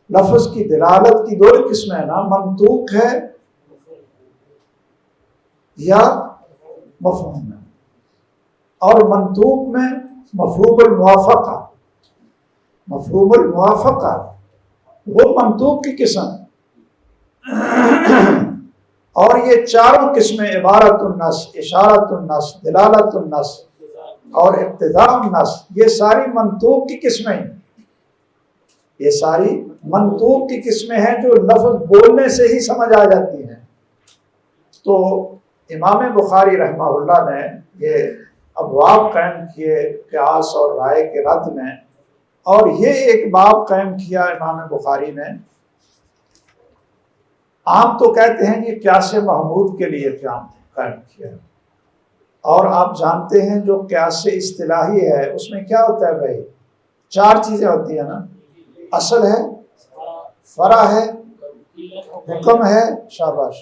لفظ کی دلالت کی دو قسمیں ہیں نا، منطوق ہے یا مفہوم ہے. اور منطوق میں مفہوم الموافقہ، مفہوم الموافقہ وہ منطوق کی قسم ہے. اور یہ چاروں قسمیں عبارت النص، اشارت النص، دلالت النص اور اقتضاء النص، یہ ساری منطوق کی قسمیں ہیں. یہ ساری منطوق کی قسمیں ہیں جو لفظ بولنے سے ہی سمجھ آ جاتی ہیں. تو امام بخاری رحمہ اللہ نے یہ ابواب قائم کیے قیاس اور رائے کے رد میں، اور یہ ایک باب قائم کیا امام بخاری نے. عام تو کہتے ہیں یہ قیاس محمود کے لیے قائم کیا، اور آپ جانتے ہیں جو قیاس اصطلاحی ہے اس میں کیا ہوتا ہے بھائی؟ 4 چیزیں ہوتی ہیں نا، اصل ہے، فرع ہے، حکم ہے، شاباش،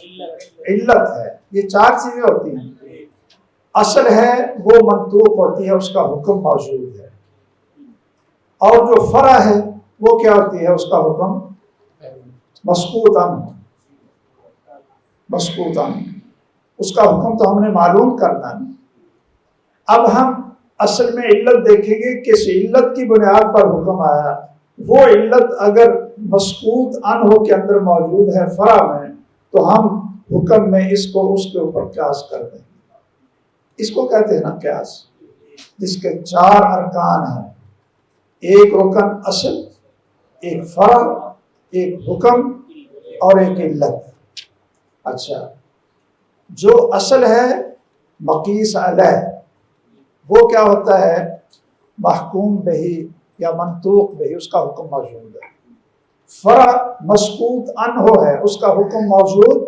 علت ہے. یہ 4 چیزیں ہوتی ہیں. اصل ہے وہ منطوق ہوتی ہے، اس کا حکم موجود ہے، اور جو فرع ہے وہ کیا ہوتی ہے؟ اس کا حکم مسکوت عنہ. مسکوت عنہ اس کا حکم تو ہم نے معلوم کرنا ہے. اب ہم اصل میں علت دیکھیں گے، کس علت کی بنیاد پر حکم آیا. وہ علت اگر مسکوت عنہ کے اندر موجود ہے فرع میں، تو ہم حکم میں اس کو اس کے اوپر قیاس کر دیں گے. اس کو کہتے ہیں نا قیاس، جس کے 4 ارکان ہیں. ایک رکن اصل، ایک فرع، ایک حکم اور ایک علت. اچھا، جو اصل ہے مقیس علیہ، وہ کیا ہوتا ہے؟ محکوم بہی یا منطوق بہی، اس کا حکم موجود ہے. فرع مسکوت عنہ ہے، اس کا حکم موجود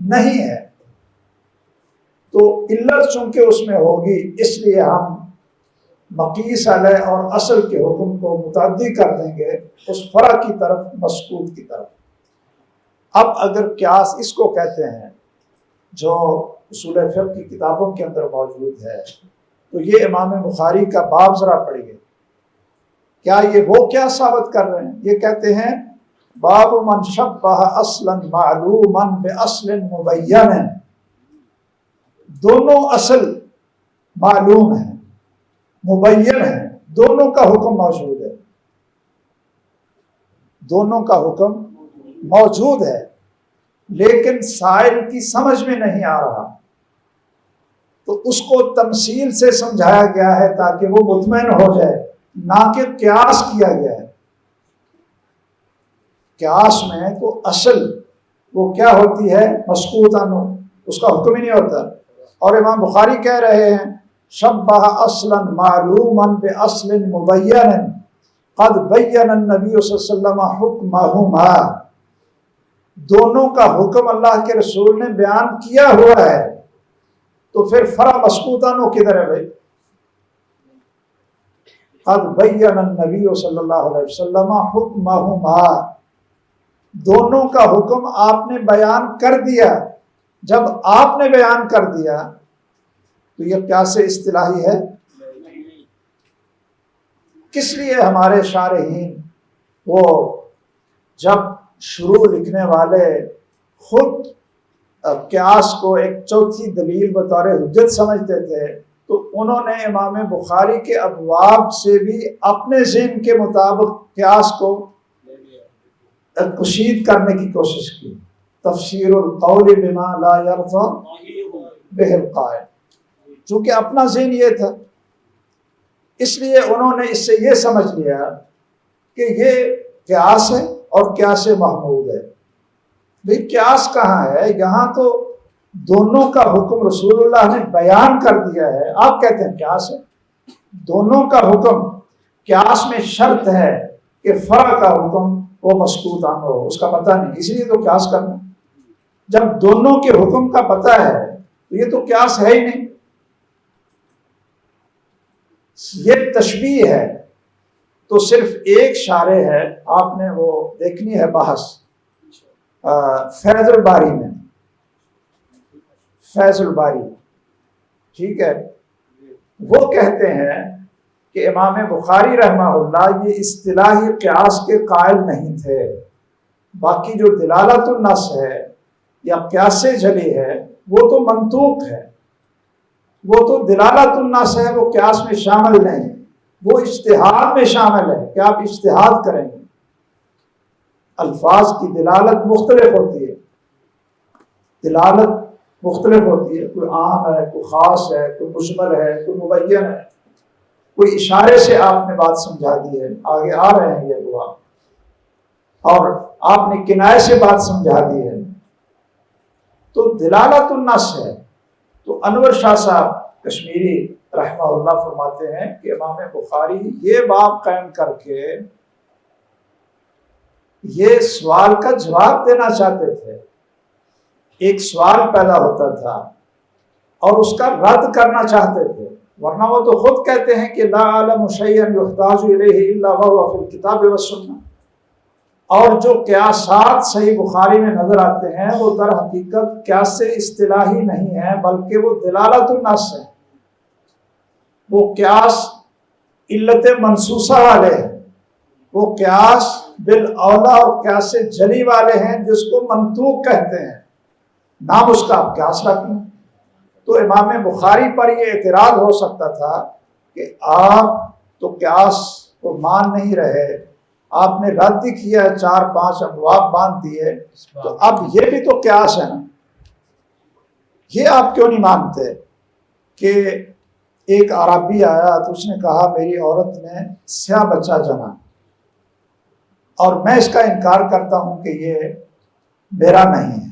نہیں ہے. تو علت چونکہ اس میں ہوگی، اس لیے ہم مقیس علیہ اور اصل کے حکم کو متعدی کر دیں گے اس فرع کی طرف، مسکوت کی طرف. اب اگر قیاس اس کو کہتے ہیں جو اصول فقہ کی کتابوں کے اندر موجود ہے، تو یہ امام بخاری کا باب ذرا پڑھیے. کیا یہ وہ کیا ثابت کر رہے ہیں؟ یہ کہتے ہیں باب من شبہ اصلا معلوما باصل مبین. دونوں اصل معلوم ہیں، مبین ہیں، دونوں کا حکم موجود ہے. دونوں کا حکم موجود ہے، لیکن سائل کی سمجھ میں نہیں آ رہا، تو اس کو تمثیل سے سمجھایا گیا ہے تاکہ وہ مطمئن ہو جائے، نہ کہ قیاس کیا گیا ہے. قیاس میں تو اصل وہ کیا ہوتی ہے؟ مسکوت عنہ، اس کا حکم ہی نہیں ہوتا. اور امام بخاری کہہ رہے ہیں شبہ اصلا معلوما باصل مبین قد بین النبی صلی اللہ علیہ وسلم حکمہما. دونوں کا حکم اللہ کے رسول نے بیان کیا ہوا ہے، تو پھر فرع مسکوت عنہ کدھر ہے بھائی؟ قد بین النبی صلی اللہ علیہ وسلم حکمہما. دونوں کا حکم آپ نے بیان کر دیا. جب آپ نے بیان کر دیا تو یہ قیاس اصطلاحی ہے. کس لیے ہمارے شارحین وہ جب شروع لکھنے والے خود قیاس کو ایک چوتھی دلیل بطور حجت سمجھتے تھے، تو انہوں نے امام بخاری کے ابواب سے بھی اپنے ذہن کے مطابق قیاس کو کشید کرنے کی کوشش کی. تفسیر القول بما لا یرفع بہ القائل، چونکہ اپنا ذہن یہ تھا، اس لیے انہوں نے اس سے یہ سمجھ لیا کہ یہ قیاس ہے اور قیاس محمود ہے. بھئی قیاس کہاں ہے؟ یہاں تو دونوں کا حکم رسول اللہ نے بیان کر دیا ہے، آپ کہتے ہیں قیاس ہے. دونوں کا حکم، قیاس میں شرط ہے کہ فرع کا حکم وہ مسکوت عنہ ہو، اس کا پتہ نہیں، اسی لیے تو قیاس کرنا. جب دونوں کے حکم کا پتہ ہے تو یہ تو قیاس ہے ہی نہیں، یہ تشبیہ ہے. تو صرف ایک شارح ہے، آپ نے وہ دیکھنی ہے بحث فیض الباری میں، فیض الباری، ٹھیک ہے. وہ کہتے ہیں کہ امام بخاری رحمہ اللہ یہ اصطلاحی قیاس کے قائل نہیں تھے. باقی جو دلالت النص ہے یا قیاس جلی ہے وہ تو منطوق ہے، وہ تو دلالت النص ہے، وہ قیاس میں شامل نہیں، وہ اجتہاد میں شامل ہے کہ آپ اجتہاد کریں گے. الفاظ کی دلالت مختلف ہوتی ہے، دلالت مختلف ہوتی ہے، کوئی عام ہے، کوئی خاص ہے، کوئی مشمل ہے، کوئی مبین ہے. کوئی اشارے سے آپ نے بات سمجھا دی ہے، آگے آ رہے ہیں یہ دعا، اور آپ نے کنایے سے بات سمجھا دی ہے، تو دلالت النص ہے. تو انور شاہ صاحب کشمیری رحمہ اللہ فرماتے ہیں کہ امام بخاری یہ باب قائم کر کے یہ سوال کا جواب دینا چاہتے تھے. ایک سوال پیدا ہوتا تھا اور اس کا رد کرنا چاہتے تھے، ورنہ وہ تو خود کہتے ہیں کہ لا اعلم شیئا یحتاج الیہ الا وهو فی الکتاب والسنہ. اور جو قیاسات صحیح بخاری میں نظر آتے ہیں وہ در حقیقت قیاس اصطلاحی نہیں ہیں بلکہ وہ دلالت النص ہے. وہ قیاس علت منصوصہ والے ہیں، وہ قیاس بالاولا اور قیاس جلی والے ہیں جس کو منطوق کہتے ہیں. نام اس کا آپ قیاس رکھ لیں. تو امام بخاری پر یہ اعتراض ہو سکتا تھا کہ آپ تو قیاس کو مان نہیں رہے، آپ نے رد ہی کیا ہے، 4-5 ابواب باندھ دیے، تو اب یہ بھی تو قیاس ہے نا. یہ آپ کیوں نہیں مانتے کہ ایک عربی آیا تو اس نے کہا میری عورت نے سیاہ بچہ جنا اور میں اس کا انکار کرتا ہوں کہ یہ میرا نہیں ہے،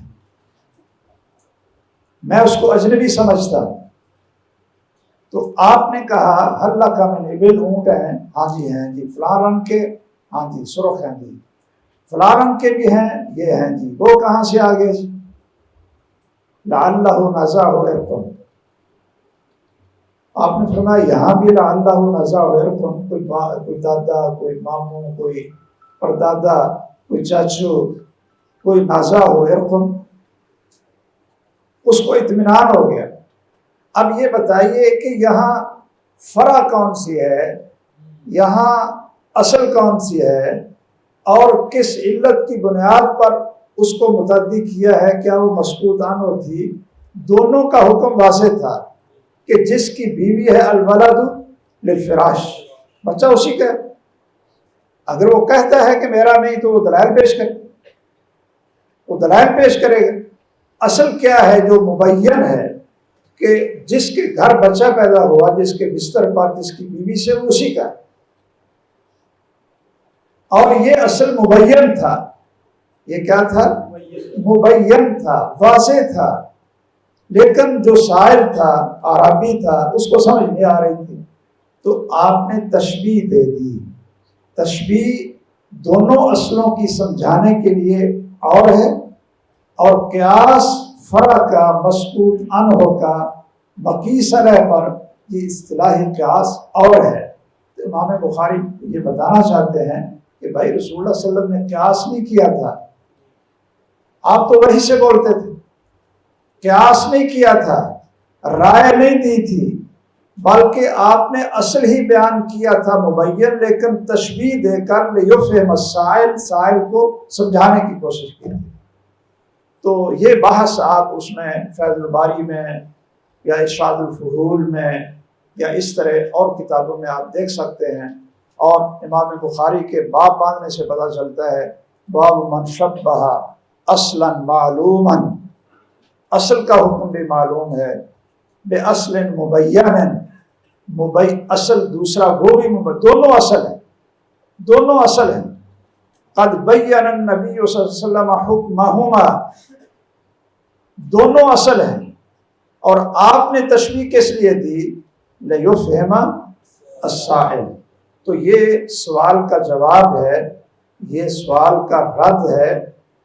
میں اس کو اجنبی سمجھتا ہوں. تو آپ نے کہا حلہ کا من ابل، اونٹ ہیں، ہاں جی ہیں جی، فلاں رنگ کے، ہاں جی سرخ ہیں جی، فلاں رنگ کے بھی ہیں، یہ ہیں جی، وہ کہاں سے آگے جی؟ لعلہ نزع عرقن. آپ نے فرمایا یہاں بھی لعلہ نزع عرقن، کوئی دادا، کوئی ماموں، کوئی پردادا، کوئی چاچو، کوئی نزع عرقن، اس کو اطمینان ہو گیا. اب یہ بتائیے کہ یہاں فرع کون سی ہے، یہاں اصل کون سی ہے، اور کس علت کی بنیاد پر اس کو متعدی کیا ہے؟ کیا وہ مسکوت عنہ تھی؟ دونوں کا حکم واضح تھا کہ جس کی بیوی ہے الولد للفراش، بچہ اسی کا ہے. اگر وہ کہتا ہے کہ میرا نہیں تو وہ دلائل پیش کرے، وہ دلائل پیش کرے گا. اصل کیا ہے جو مبین ہے کہ جس کے گھر بچہ پیدا ہوا، جس کے بستر پر، جس کی بیوی سے، وہ اسی کا ہے. اور یہ اصل مبین تھا. یہ کیا تھا؟ مبین تھا، واضح تھا. لیکن جو سائل تھا، عربی تھا، اس کو سمجھ نہیں آ رہی تھی، تو آپ نے تشبیہ دے دی. تشبیہ دونوں اصلوں کی سمجھانے کے لیے اور ہے، اور قیاس فرع کا، مسکوت عنہ کا، مقیس علیہ پر یہ اصطلاحی قیاس اور ہے. تو امام بخاری یہ بتانا چاہتے ہیں کہ بھائی رسول اللہ صلی اللہ علیہ وسلم نے قیاس نہیں کیا تھا، آپ تو وہی سے بولتے تھے. قیاس نہیں کیا تھا، رائے نہیں دی تھی، بلکہ آپ نے اصل ہی بیان کیا تھا مبین، لیکن تشبیہ دے کر لیفہم السائل، سائل کو سمجھانے کی کوشش کی. تو یہ بحث آپ اس میں فیض الباری میں یا ارشاد الفحول میں یا اس طرح اور کتابوں میں آپ دیکھ سکتے ہیں. اور امام بخاری کے باب باندھنے سے پتہ چلتا ہے باب من شبہ اصلا معلوما، اصل کا حکم بھی معلوم ہے، بے اصل مبین، اصل دوسرا وہ بھی مبین، دونوں اصل ہیں، دونوں اصل ہیں. قد بین النبی صلی اللہ علیہ وسلم حکمہما، دونوں اصل ہیں. اور آپ نے تشبیہ کس لیے دی؟ لیفہم السائل. تو یہ سوال کا جواب ہے، یہ سوال کا رد ہے.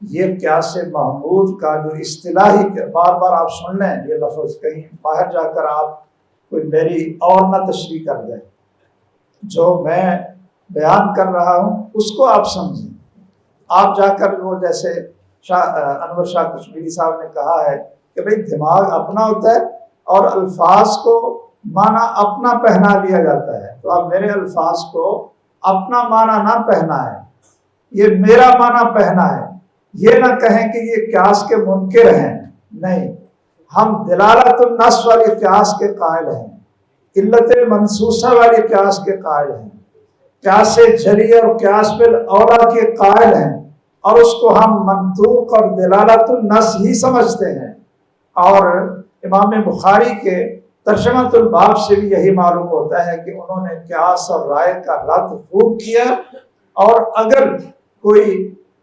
یہ قیاس محمود کا جو اصطلاحی، بار بار آپ سن لیں یہ لفظ، کہیں باہر جا کر آپ کوئی میری اور نہ تشریح کر دیں. جو میں بیان کر رہا ہوں اس کو آپ سمجھیں. آپ جا کر وہ جیسے انور شاہ کشمیری صاحب نے کہا ہے کہ بھئی دماغ اپنا ہوتا ہے اور الفاظ کو معنی اپنا پہنا لیا جاتا ہے. تو آپ میرے الفاظ کو اپنا معنی نہ پہنا ہے، یہ میرا معنی پہنا ہے. یہ نہ کہیں کہ یہ قیاس کے منکر ہیں، نہیں، ہم دلالت النص والی قیاس کے قائل ہیں، علت منصوصہ والی قیاس کے قائل ہیں، قیاس جلی اور قیاس بالاولا کے قائل ہیں، اور اس کو ہم منطوق اور دلالت النص ہی سمجھتے ہیں. اور امام بخاری کے ترجمۃ الباب سے بھی یہی معلوم ہوتا ہے کہ انہوں نے قیاس اور رائے کا رد خوب کیا. اور اگر کوئی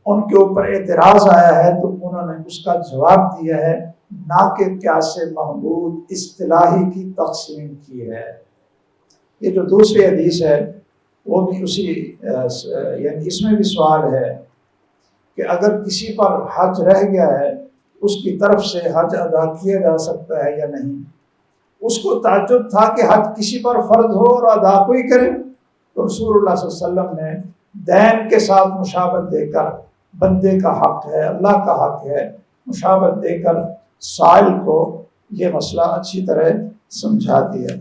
ان کے اوپر اعتراض آیا ہے تو انہوں نے اس کا جواب دیا ہے نہ کہ قیاس محمود اصطلاحی کی تقسیم کی ہے۔ یہ جو دوسری حدیث ہے وہ بھی اسی یعنی اس میں بھی سوال ہے کہ اگر کسی پر حج رہ گیا ہے اس کی طرف سے حج ادا کیا جا سکتا ہے یا نہیں۔ اس کو تعجب تھا کہ حج کسی پر فرض ہو اور ادا کوئی کرے، تو رسول اللہ صلی اللہ علیہ وسلم نے دین کے ساتھ مشابہت دے کر، بندے کا حق ہے، اللہ کا حق ہے، مشابہت دے کر سائل کو یہ مسئلہ اچھی طرح سمجھا دیا۔